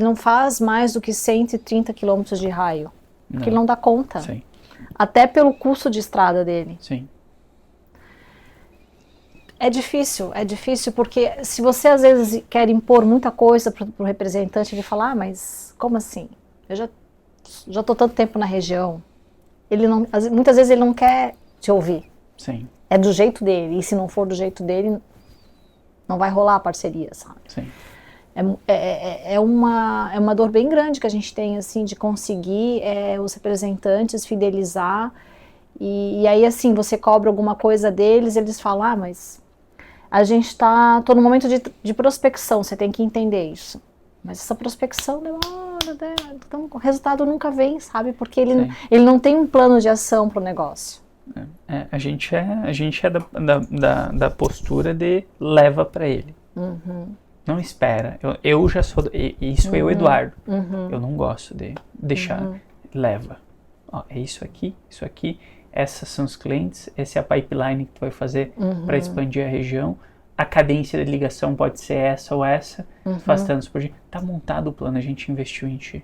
não faz mais do que 130 quilômetros de raio. Porque ele não dá conta. Sim. Até pelo custo de estrada dele. Sim. É difícil porque se você às vezes quer impor muita coisa para o representante, ele fala, mas como assim? Eu já estou tanto tempo na região. Muitas vezes ele não quer te ouvir. Sim. É do jeito dele, e se não for do jeito dele, não vai rolar a parceria, sabe? Sim. É uma dor bem grande que a gente tem, assim, de conseguir os representantes fidelizar E aí, assim, você cobra alguma coisa deles, eles falam, mas a gente tô no momento de prospecção, você tem que entender isso. Mas essa prospecção demora, então o resultado nunca vem, sabe? Porque ele não tem um plano de ação para o negócio. A gente é da postura de leva para ele. Não espera. Eu já sou, isso eu, Eduardo. Eu não gosto de deixar, leva. Ó, é isso aqui, essas são os clientes, essa é a pipeline que tu vai fazer para expandir a região. A cadência de ligação pode ser essa ou essa, faz tantos por dia. Tá montado o plano, a gente investiu em ti.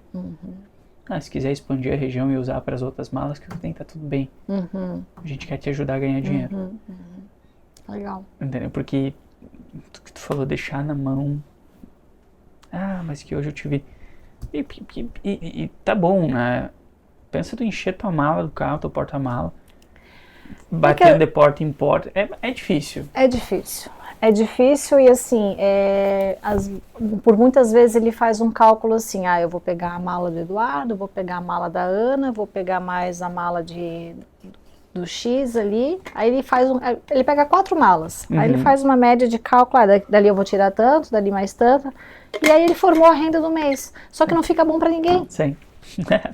Se quiser expandir a região e usar para as outras malas que tu tem, tá tudo bem. A gente quer te ajudar a ganhar dinheiro. Legal. Entendeu? Porque o que tu falou, deixar na mão. Mas que hoje eu tive. E tá bom, né? Pensa tu encher tua mala do carro, teu porta-mala, batendo de porta em porta. É difícil. É difícil e assim, por muitas vezes ele faz um cálculo assim, eu vou pegar a mala do Eduardo, vou pegar a mala da Ana, vou pegar mais a mala do X ali, aí ele pega 4 malas, aí ele faz uma média de cálculo, dali eu vou tirar tanto, dali mais tanto, e aí ele formou a renda do mês, só que não fica bom para ninguém. Sim.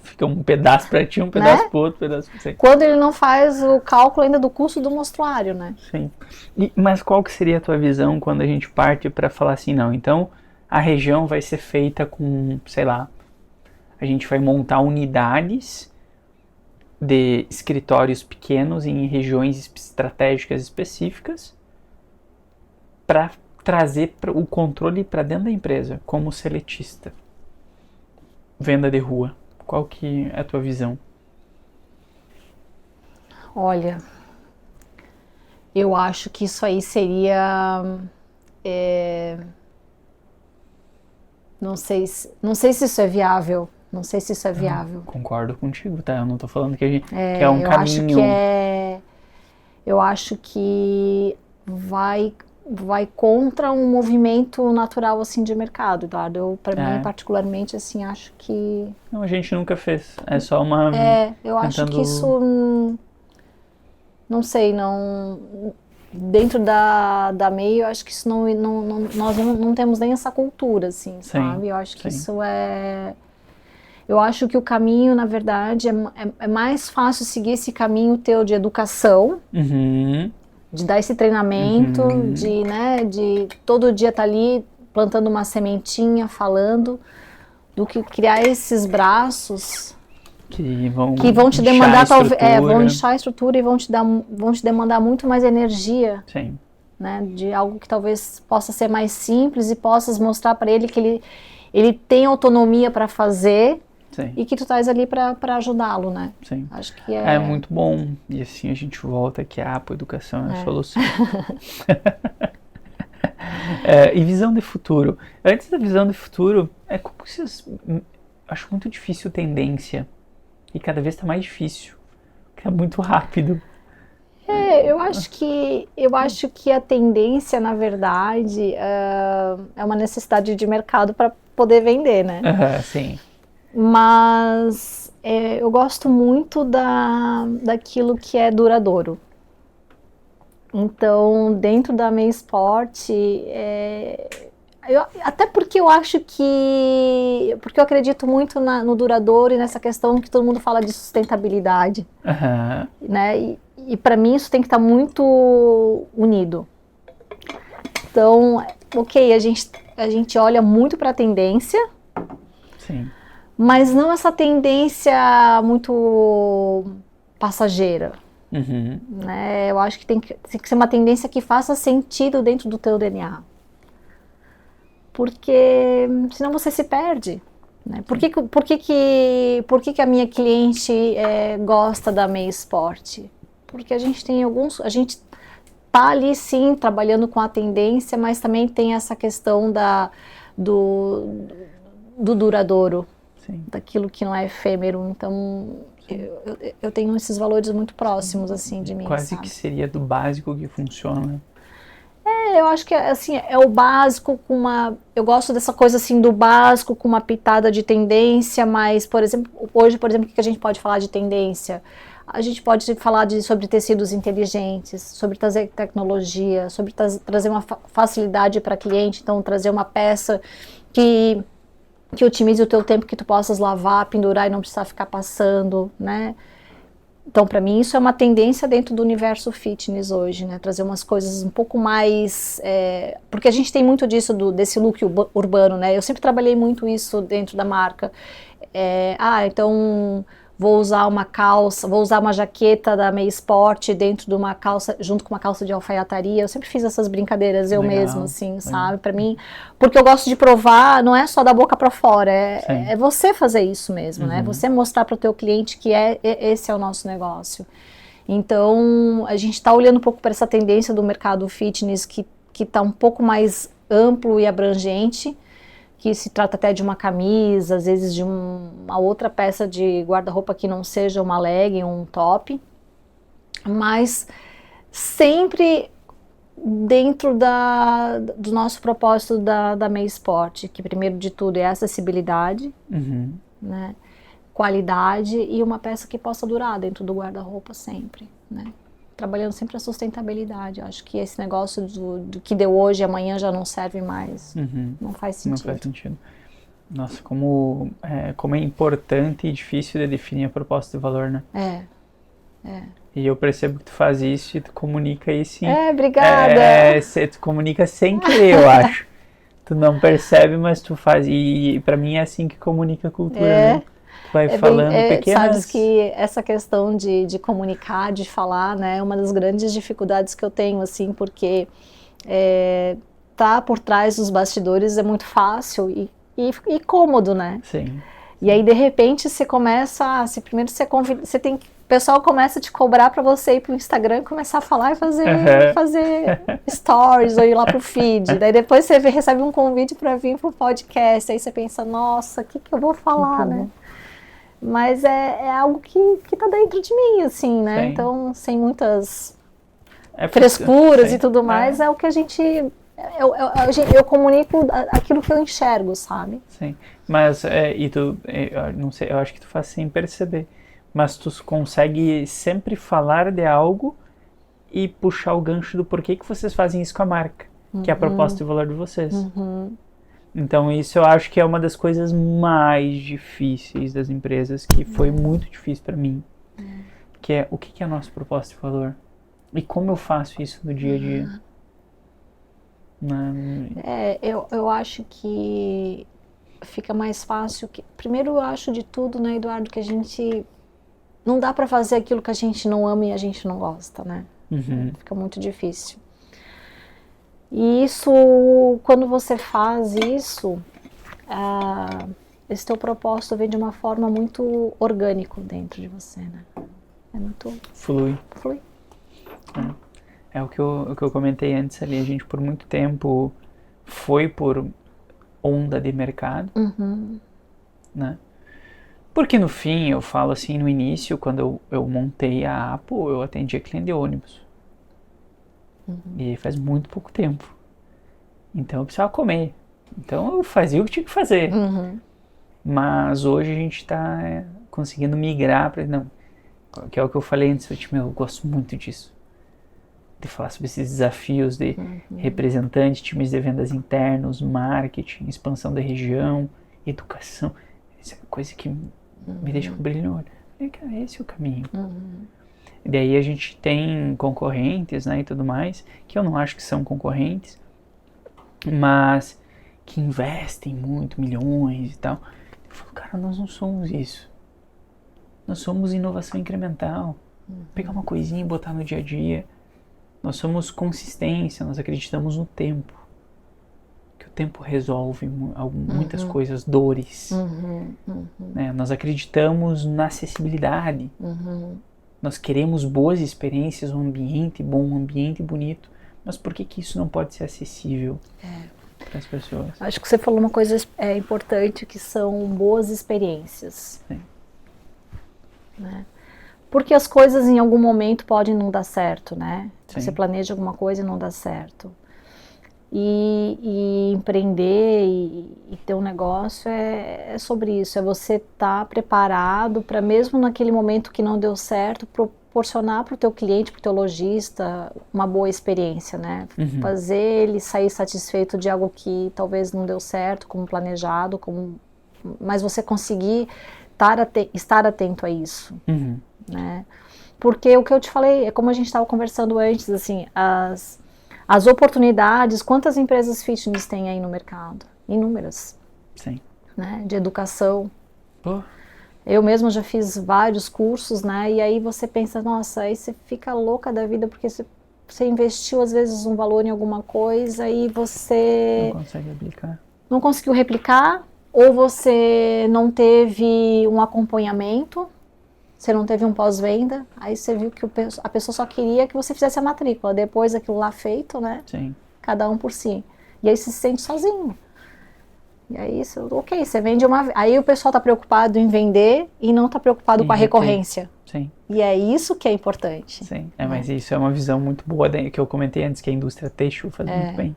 Fica um pedaço para ti, um pedaço para outro, pedaço para você. Quando ele não faz o cálculo ainda do custo do mostruário, né? Sim. Mas qual que seria a tua visão quando a gente parte para falar assim, não, então a região vai ser feita com, sei lá, a gente vai montar unidades de escritórios pequenos em regiões estratégicas específicas para trazer o controle para dentro da empresa, como seletista. Venda de rua. Qual que é a tua visão? Olha, eu acho que isso aí seria... Não sei se isso é viável. Não sei se isso é viável. Concordo contigo, tá? Eu não tô falando que é um caminho... Eu acho que vai contra um movimento natural assim de mercado, Eduardo. Para mim particularmente assim acho que não, a gente nunca fez. É só uma eu acho que isso não sei, dentro da MEI eu acho que isso nós não temos nem essa cultura assim, sabe? Eu acho que isso eu acho que o caminho, na verdade, é mais fácil seguir esse caminho teu de educação, de dar esse treinamento, de todo dia estar ali plantando uma sementinha, falando, do que criar esses braços que vão te demandar, vão inchar a estrutura e vão te demandar muito mais energia, né, de algo que talvez possa ser mais simples e possas mostrar para ele que ele tem autonomia para fazer. E que tu estás ali para ajudá-lo, né? Sim. Acho que é muito bom. E assim a gente volta que a educação é a solução. E visão de futuro. Antes da visão de futuro, como vocês... Acho muito difícil tendência. E cada vez está mais difícil. Porque é muito rápido. Eu acho que a tendência, na verdade, é uma necessidade de mercado para poder vender, né? Sim. Mas eu gosto muito daquilo que é duradouro. Então, dentro da MEI Sport, até porque eu acho porque eu acredito muito no duradouro e nessa questão que todo mundo fala de sustentabilidade. Né? E para mim isso tem que estar muito unido. Então, a gente olha muito para a tendência. Sim. Mas não essa tendência muito passageira. Né? Eu acho que tem que ser uma tendência que faça sentido dentro do teu DNA. Porque senão você se perde. Né? Por que a minha cliente gosta da MEI Sport? Porque a gente tá ali sim trabalhando com a tendência, mas também tem essa questão do duradouro. Sim. Daquilo que não é efêmero, então eu tenho esses valores muito próximos assim de mim. Quase sabe? Que seria do básico que funciona. Eu acho que assim, é o básico eu gosto dessa coisa assim do básico com uma pitada de tendência, mas, por exemplo, hoje, o que a gente pode falar de tendência? A gente pode falar sobre tecidos inteligentes, sobre trazer tecnologia, sobre trazer uma facilidade para cliente, então trazer uma peça que otimize o teu tempo, que tu possas lavar, pendurar e não precisar ficar passando, né? Então, para mim, isso é uma tendência dentro do universo fitness hoje, né? Trazer umas coisas um pouco mais... porque a gente tem muito disso, desse look urbano, né? Eu sempre trabalhei muito isso dentro da marca. Então... vou usar uma calça, vou usar uma jaqueta da Meia Sport dentro de uma calça, junto com uma calça de alfaiataria. Eu sempre fiz essas brincadeiras eu mesma, assim, sabe? Para mim, porque eu gosto de provar, não é só da boca para fora, é você fazer isso mesmo, né? Você mostrar para o teu cliente que esse é o nosso negócio. Então, a gente está olhando um pouco para essa tendência do mercado fitness que está um pouco mais amplo e abrangente, que se trata até de uma camisa, às vezes de uma outra peça de guarda-roupa que não seja uma legging ou um top, mas sempre dentro do nosso propósito da Meia Sport, que primeiro de tudo é acessibilidade, né, qualidade e uma peça que possa durar dentro do guarda-roupa sempre, né? Trabalhando sempre a sustentabilidade. Acho que esse negócio do que deu hoje e amanhã já não serve mais. Não faz sentido. Não faz sentido. Nossa, como é importante e difícil de definir a proposta de valor, né? E eu percebo que tu faz isso e tu comunica isso. Obrigada. Tu comunica sem querer, eu acho. Tu não percebe, mas tu faz. E pra mim é assim que comunica a cultura, né? Vai falando pequenas... Sabes que essa questão de comunicar, de falar, né, é uma das grandes dificuldades que eu tenho, assim, porque tá por trás dos bastidores é muito fácil e cômodo, né? Sim. E aí, de repente, você começa, primeiro você convida, o pessoal começa a te cobrar para você ir pro Instagram e começar a falar e fazer stories ou ir lá pro feed. Daí depois você recebe um convite para vir pro podcast, aí você pensa, nossa, o que eu vou falar, né? Mas é algo que tá dentro de mim, assim, né? Sim. Então, sem muitas frescuras e tudo mais, é o que a gente... Eu comunico aquilo que eu enxergo, sabe? Sim, mas e tu, eu não sei, eu acho que tu faz sem perceber, mas tu consegue sempre falar de algo e puxar o gancho do porquê que vocês fazem isso com a marca, que é a proposta e o valor de vocês. Então isso eu acho que é uma das coisas mais difíceis das empresas, que foi muito difícil para mim, que é o que é a nossa proposta e valor e como eu faço isso no dia a dia. Eu acho que fica mais fácil. Primeiro, eu acho de tudo, né, Eduardo, que a gente não dá para fazer aquilo que a gente não ama e a gente não gosta, né? Fica muito difícil. E isso, quando você faz isso, esse teu propósito vem de uma forma muito orgânico dentro de você, né? É muito... Flui. É o que eu comentei antes ali, a gente por muito tempo foi por onda de mercado, né? Porque no fim, eu falo assim, no início, quando eu montei a Apple, eu atendia cliente de ônibus. E faz muito pouco tempo. Então eu precisava comer. Então eu fazia o que tinha que fazer. Mas hoje a gente está conseguindo migrar para... Não, que é o que eu falei antes, eu gosto muito disso. De falar sobre esses desafios de representantes, times de vendas internos, marketing, expansão da região, educação. Isso é coisa que me deixa com brilho no olho. Cara, esse é o caminho. E daí a gente tem concorrentes, né, e tudo mais, que eu não acho que são concorrentes, mas que investem muito, milhões e tal. Eu falo, cara, nós não somos isso. Nós somos inovação incremental. Pegar uma coisinha e botar no dia a dia. Nós somos consistência, nós acreditamos no tempo. Que o tempo resolve muitas coisas, dores. Né? Nós acreditamos na acessibilidade. Nós queremos boas experiências, um ambiente bom, um ambiente bonito. Mas por que isso não pode ser acessível para as pessoas? Acho que você falou uma coisa importante, que são boas experiências. Sim. Né? Porque as coisas em algum momento podem não dar certo, né? Sim. Você planeja alguma coisa e não dá certo. E empreender e ter um negócio é sobre isso, é você estar preparado para, mesmo naquele momento que não deu certo, proporcionar para o teu cliente, para o teu lojista, uma boa experiência, né? Fazer ele sair satisfeito de algo que talvez não deu certo, como planejado, mas você conseguir estar atento a isso, né? Porque o que eu te falei, é como a gente estava conversando antes, assim, as oportunidades, quantas empresas fitness tem aí no mercado? Inúmeras. Sim. Né? De educação. Eu mesma já fiz vários cursos, né? E aí você pensa, nossa, aí você fica louca da vida, porque você investiu às vezes um valor em alguma coisa e você não consegue aplicar. Não conseguiu replicar, ou você não teve um acompanhamento, você não teve um pós-venda, aí você viu que a pessoa só queria que você fizesse a matrícula, depois aquilo lá feito, né? Sim. Cada um por si. E aí você se sente sozinho. E aí, você vende uma vez. Aí o pessoal está preocupado em vender e não está preocupado com a recorrência. Sim. E é isso que é importante. Sim, mas isso é uma visão muito boa que eu comentei antes, que a indústria têxtil faz muito bem.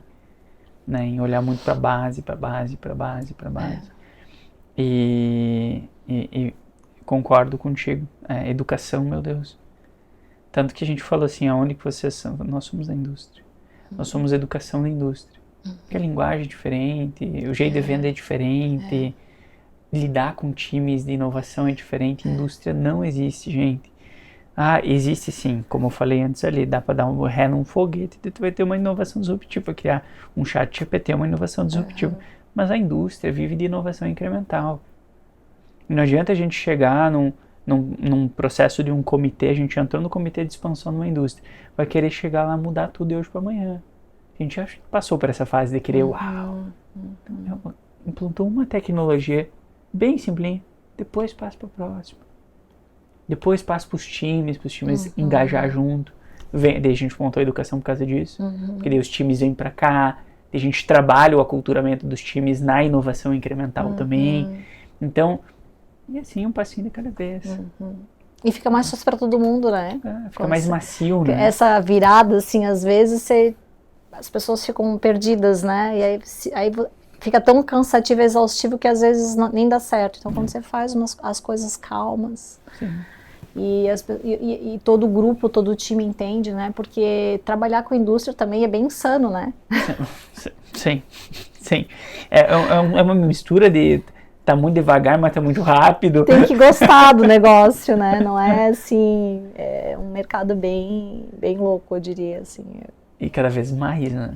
Né? Em olhar muito para base. E concordo contigo. Educação, meu Deus. Tanto que a gente falou assim, aonde que vocês são? Nós somos da indústria. Nós somos educação da indústria. Porque a linguagem é diferente, o jeito de vender é diferente, lidar com times de inovação é diferente. Indústria não existe, gente. Existe sim, como eu falei antes ali, dá para dar um ré num foguete e tu vai ter uma inovação disruptiva, criar um chat GPT, uma inovação disruptiva. Mas a indústria vive de inovação incremental. Não adianta a gente chegar num processo de um comitê, a gente entrou no comitê de expansão de uma indústria, vai querer chegar lá, mudar tudo de hoje para amanhã. A gente já passou por essa fase de querer, implantou uma tecnologia bem simplinha, depois passa para a próxima. Depois passa para os times engajar junto. Daí a gente montou a educação por causa disso, porque daí os times vêm para cá, daí a gente trabalha o aculturamento dos times na inovação incremental também. Então, e assim, um passinho de cada vez. E fica mais fácil para todo mundo, né? Fica mais macio, né? Essa virada, assim, às vezes as pessoas ficam perdidas, né? E aí fica tão cansativo e exaustivo que às vezes nem dá certo. Então, quando você faz as coisas calmas... Sim. E todo grupo, todo time entende, né? Porque trabalhar com indústria também é bem insano, né? Sim. É uma mistura de tá muito devagar, mas tá muito rápido. Tem que gostar do negócio, né? Não é assim, é um mercado bem louco, eu diria, assim. E cada vez mais, né?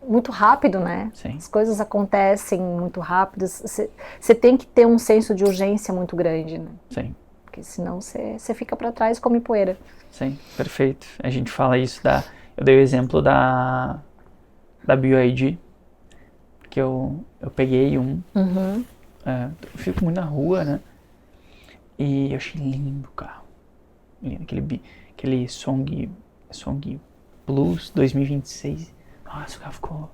Muito rápido, né? Sim. As coisas acontecem muito rápido. Você tem que ter um senso de urgência muito grande, né? Sim. Porque senão você fica para trás e come poeira. Sim, perfeito. A gente fala isso eu dei o exemplo da BioID, que eu peguei eu fico muito na rua, né? E eu achei lindo o carro. Lindo, aquele Song Plus 2026. Nossa, o carro ficou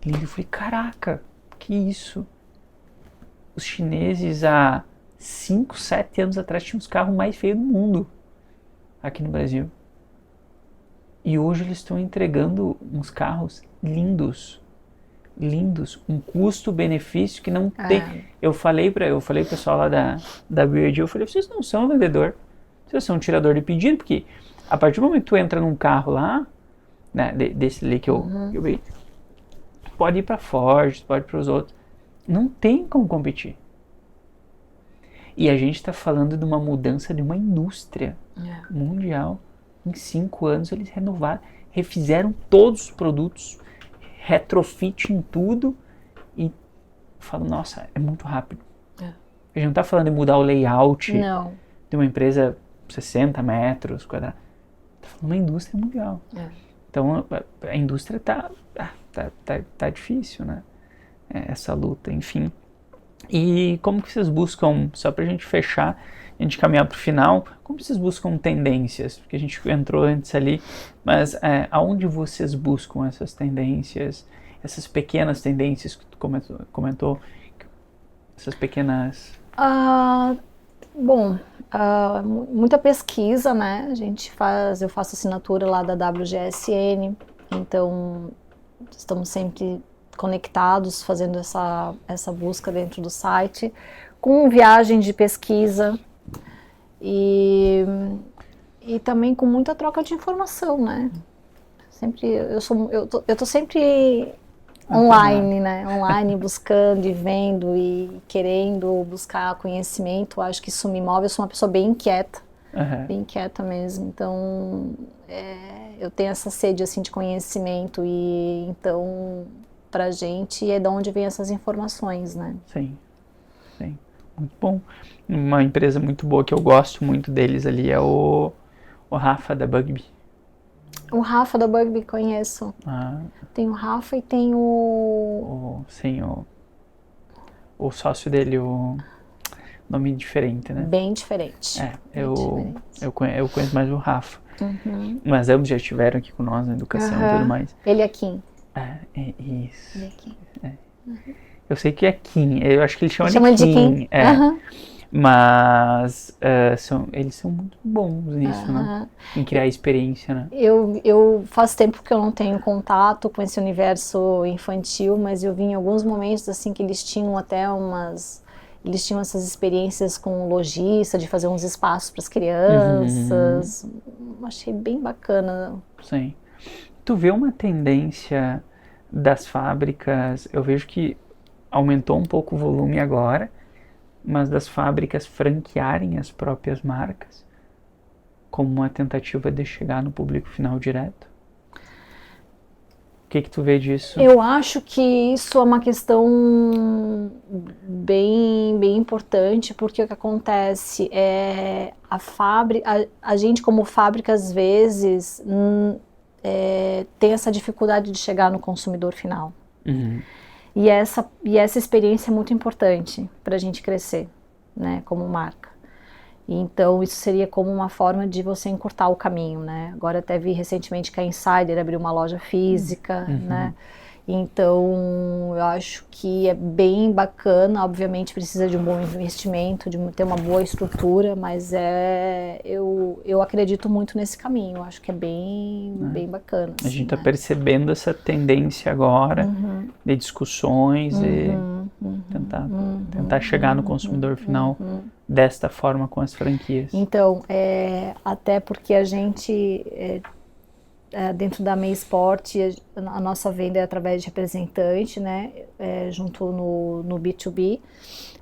lindo. Eu falei, caraca, que isso? Os chineses há 5, 7 anos atrás tinham os carros mais feios do mundo aqui no Brasil. E hoje eles estão entregando uns carros lindos, um custo-benefício que não tem. Eu falei pro pessoal lá da BioID, eu falei, vocês não são vendedor, vocês são um tirador de pedido, porque a partir do momento que tu entra num carro lá, né, desse ali que eu vi, pode ir para Ford, pode ir para os outros, não tem como competir. E a gente está falando de uma mudança de uma indústria mundial. Em 5 anos eles refizeram todos os produtos, retrofit em tudo, e eu falo, nossa, é muito rápido. A gente não está falando de mudar o layout de uma empresa 60 metros quadrados. Está falando de uma indústria mundial. Então a indústria tá difícil, né? Essa luta, enfim. E como que vocês buscam, só pra gente fechar, a gente caminhar pro final, como vocês buscam tendências? Porque a gente entrou antes ali, mas aonde vocês buscam essas tendências, essas pequenas tendências que tu comentou, essas pequenas... Muita pesquisa, né? Eu faço assinatura lá da WGSN, então estamos sempre conectados, fazendo essa busca dentro do site, com viagem de pesquisa e também com muita troca de informação, né? Eu tô sempre online, né? Online, buscando e vendo e querendo buscar conhecimento. Eu acho que isso me move. Eu sou uma pessoa bem inquieta, bem inquieta mesmo. Então, eu tenho essa sede assim de conhecimento e então pra gente é de onde vem essas informações, né? Sim, sim. Muito bom. Uma empresa muito boa que eu gosto muito deles ali é o Rafa da Bugby. O Rafa da Bugby conheço. Tem o Rafa e tem sim, o sócio dele, o nome diferente, né? Bem diferente. Eu conheço mais o Rafa. Mas ambos já estiveram aqui com nós na educação e tudo mais. Ele é Kim. Isso. Ele é Kim. Eu sei que é Kim, eu acho que ele chama de Kim. Mas eles são muito bons nisso, né? Em criar experiência, né? Eu faz tempo que eu não tenho contato com esse universo infantil, mas eu vi em alguns momentos assim que eles tinham até eles tinham essas experiências com lojista, de fazer uns espaços para as crianças. Achei bem bacana. Sim. Tu vê uma tendência das fábricas, eu vejo que aumentou um pouco o volume agora, mas das fábricas franquearem as próprias marcas como uma tentativa de chegar no público final direto? O que tu vê disso? Eu acho que isso é uma questão bem importante, porque o que acontece é a gente como fábrica às vezes tem essa dificuldade de chegar no consumidor final. E essa experiência é muito importante para a gente crescer, né, como marca. Então isso seria como uma forma de você encurtar o caminho, né? Agora até vi recentemente que a Insider abriu uma loja física, né? Então eu acho que é bem bacana, obviamente precisa de um bom investimento, de ter uma boa estrutura, mas eu acredito muito nesse caminho, eu acho que é bem bacana. A gente está percebendo essa tendência agora de discussões e tentar chegar no consumidor final desta forma com as franquias. Então, até porque a gente, dentro da May Sport, a nossa venda é através de representante, né, junto no B2B,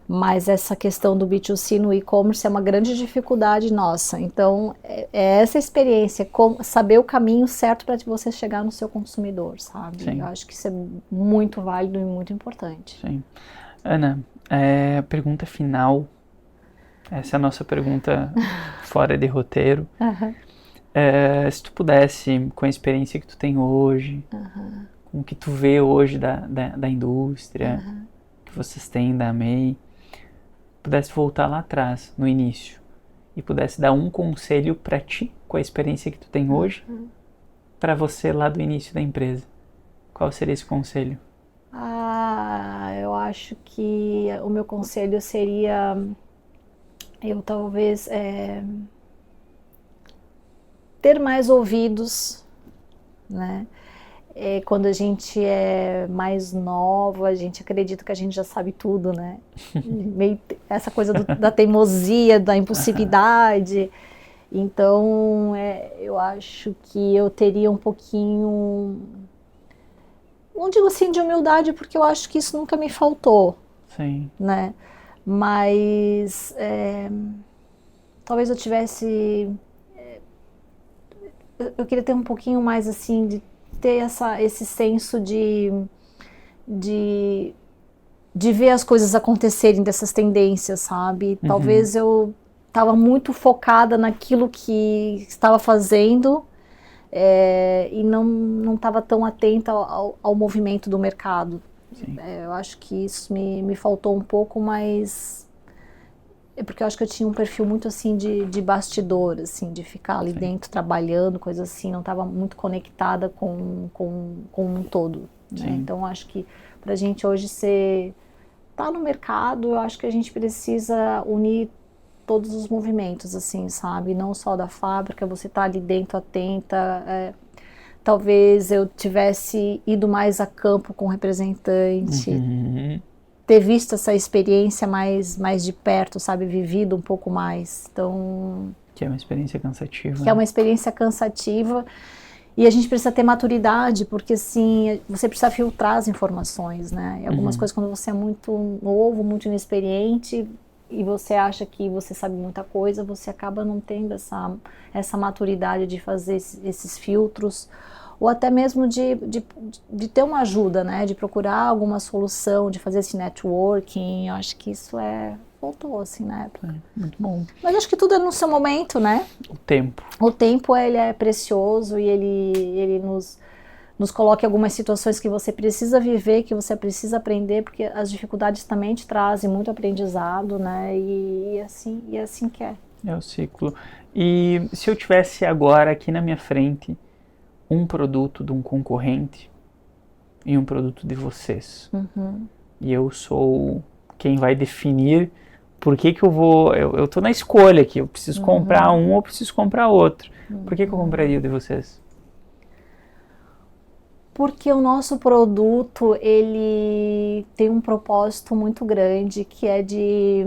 mas essa questão do B2C no e-commerce é uma grande dificuldade nossa. Então, essa experiência, saber o caminho certo para você chegar no seu consumidor, sabe? Sim. Eu acho que isso é muito válido e muito importante. Sim. Ana, pergunta final. Essa é a nossa pergunta fora de roteiro. Se tu pudesse, com a experiência que tu tem hoje, com o que tu vê hoje da indústria, que vocês têm da May, pudesse voltar lá atrás, no início, e pudesse dar um conselho para ti, com a experiência que tu tem hoje, para você lá do início da empresa, qual seria esse conselho? Eu acho que o meu conselho seria, eu talvez ter mais ouvidos, né? Quando a gente é mais nova, a gente acredita que a gente já sabe tudo, né? Meio essa coisa da teimosia, da impulsividade. Então, eu acho que eu teria um pouquinho, não digo assim de humildade, porque eu acho que isso nunca me faltou. Sim. Né? Mas talvez eu tivesse, eu queria ter um pouquinho mais assim, de ter esse senso de ver as coisas acontecerem, dessas tendências, sabe? Talvez eu estava muito focada naquilo que estava fazendo e não estava tão atenta ao movimento do mercado. Eu acho que isso me faltou um pouco, mas porque eu acho que eu tinha um perfil muito assim de bastidor, assim, de ficar ali dentro trabalhando, coisa assim, não estava muito conectada com um todo, né? Então acho que pra gente hoje tá no mercado, eu acho que a gente precisa unir todos os movimentos, assim, sabe? Não só da fábrica, você tá ali dentro atenta, talvez eu tivesse ido mais a campo com o representante, ter visto essa experiência mais de perto, sabe, vivido um pouco mais. Então, que é uma experiência cansativa. Que é uma experiência cansativa. E a gente precisa ter maturidade, porque assim, você precisa filtrar as informações, né? E algumas coisas, quando você é muito novo, muito inexperiente, e você acha que você sabe muita coisa, você acaba não tendo essa maturidade de fazer esses filtros, ou até mesmo de ter uma ajuda, né? De procurar alguma solução, de fazer esse networking. Eu acho que isso voltou, assim, na época. Muito bom. Mas acho que tudo é no seu momento, né? O tempo. O tempo, ele é precioso e ele nos coloca em algumas situações que você precisa viver, que você precisa aprender, porque as dificuldades também te trazem muito aprendizado, né? E assim que é. É o ciclo. E se eu tivesse agora aqui na minha frente um produto de um concorrente e um produto de vocês, e eu sou quem vai definir por que eu vou... Eu tô na escolha aqui, eu preciso comprar um ou preciso comprar outro. Por que eu compraria o de vocês? Porque o nosso produto, ele tem um propósito muito grande, que é de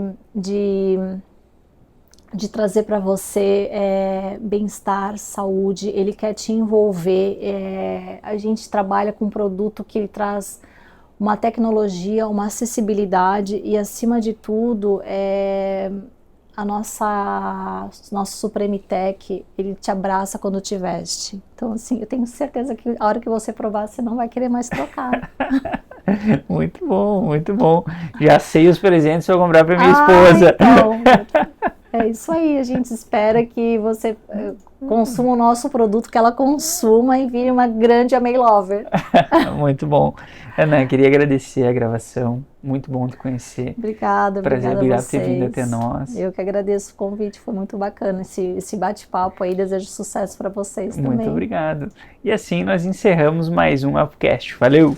trazer para você bem-estar, saúde. Ele quer te envolver. A gente trabalha com um produto que ele traz uma tecnologia, uma acessibilidade e, acima de tudo, nosso Supremitec, ele te abraça quando te veste. Então, assim, eu tenho certeza que a hora que você provar, você não vai querer mais trocar. Muito bom, muito bom. Já sei os presentes que eu vou comprar para minha esposa. Então, é isso aí. A gente espera que você consuma o nosso produto, que ela consuma e vire uma grande Amei Lover. Muito bom. Ana, queria agradecer a gravação. Muito bom te conhecer. Obrigada a vocês. Obrigado por ter vindo até nós. Eu que agradeço o convite, foi muito bacana esse bate-papo aí. Desejo sucesso para vocês também. Muito obrigado. E assim nós encerramos mais um Apocast. Valeu!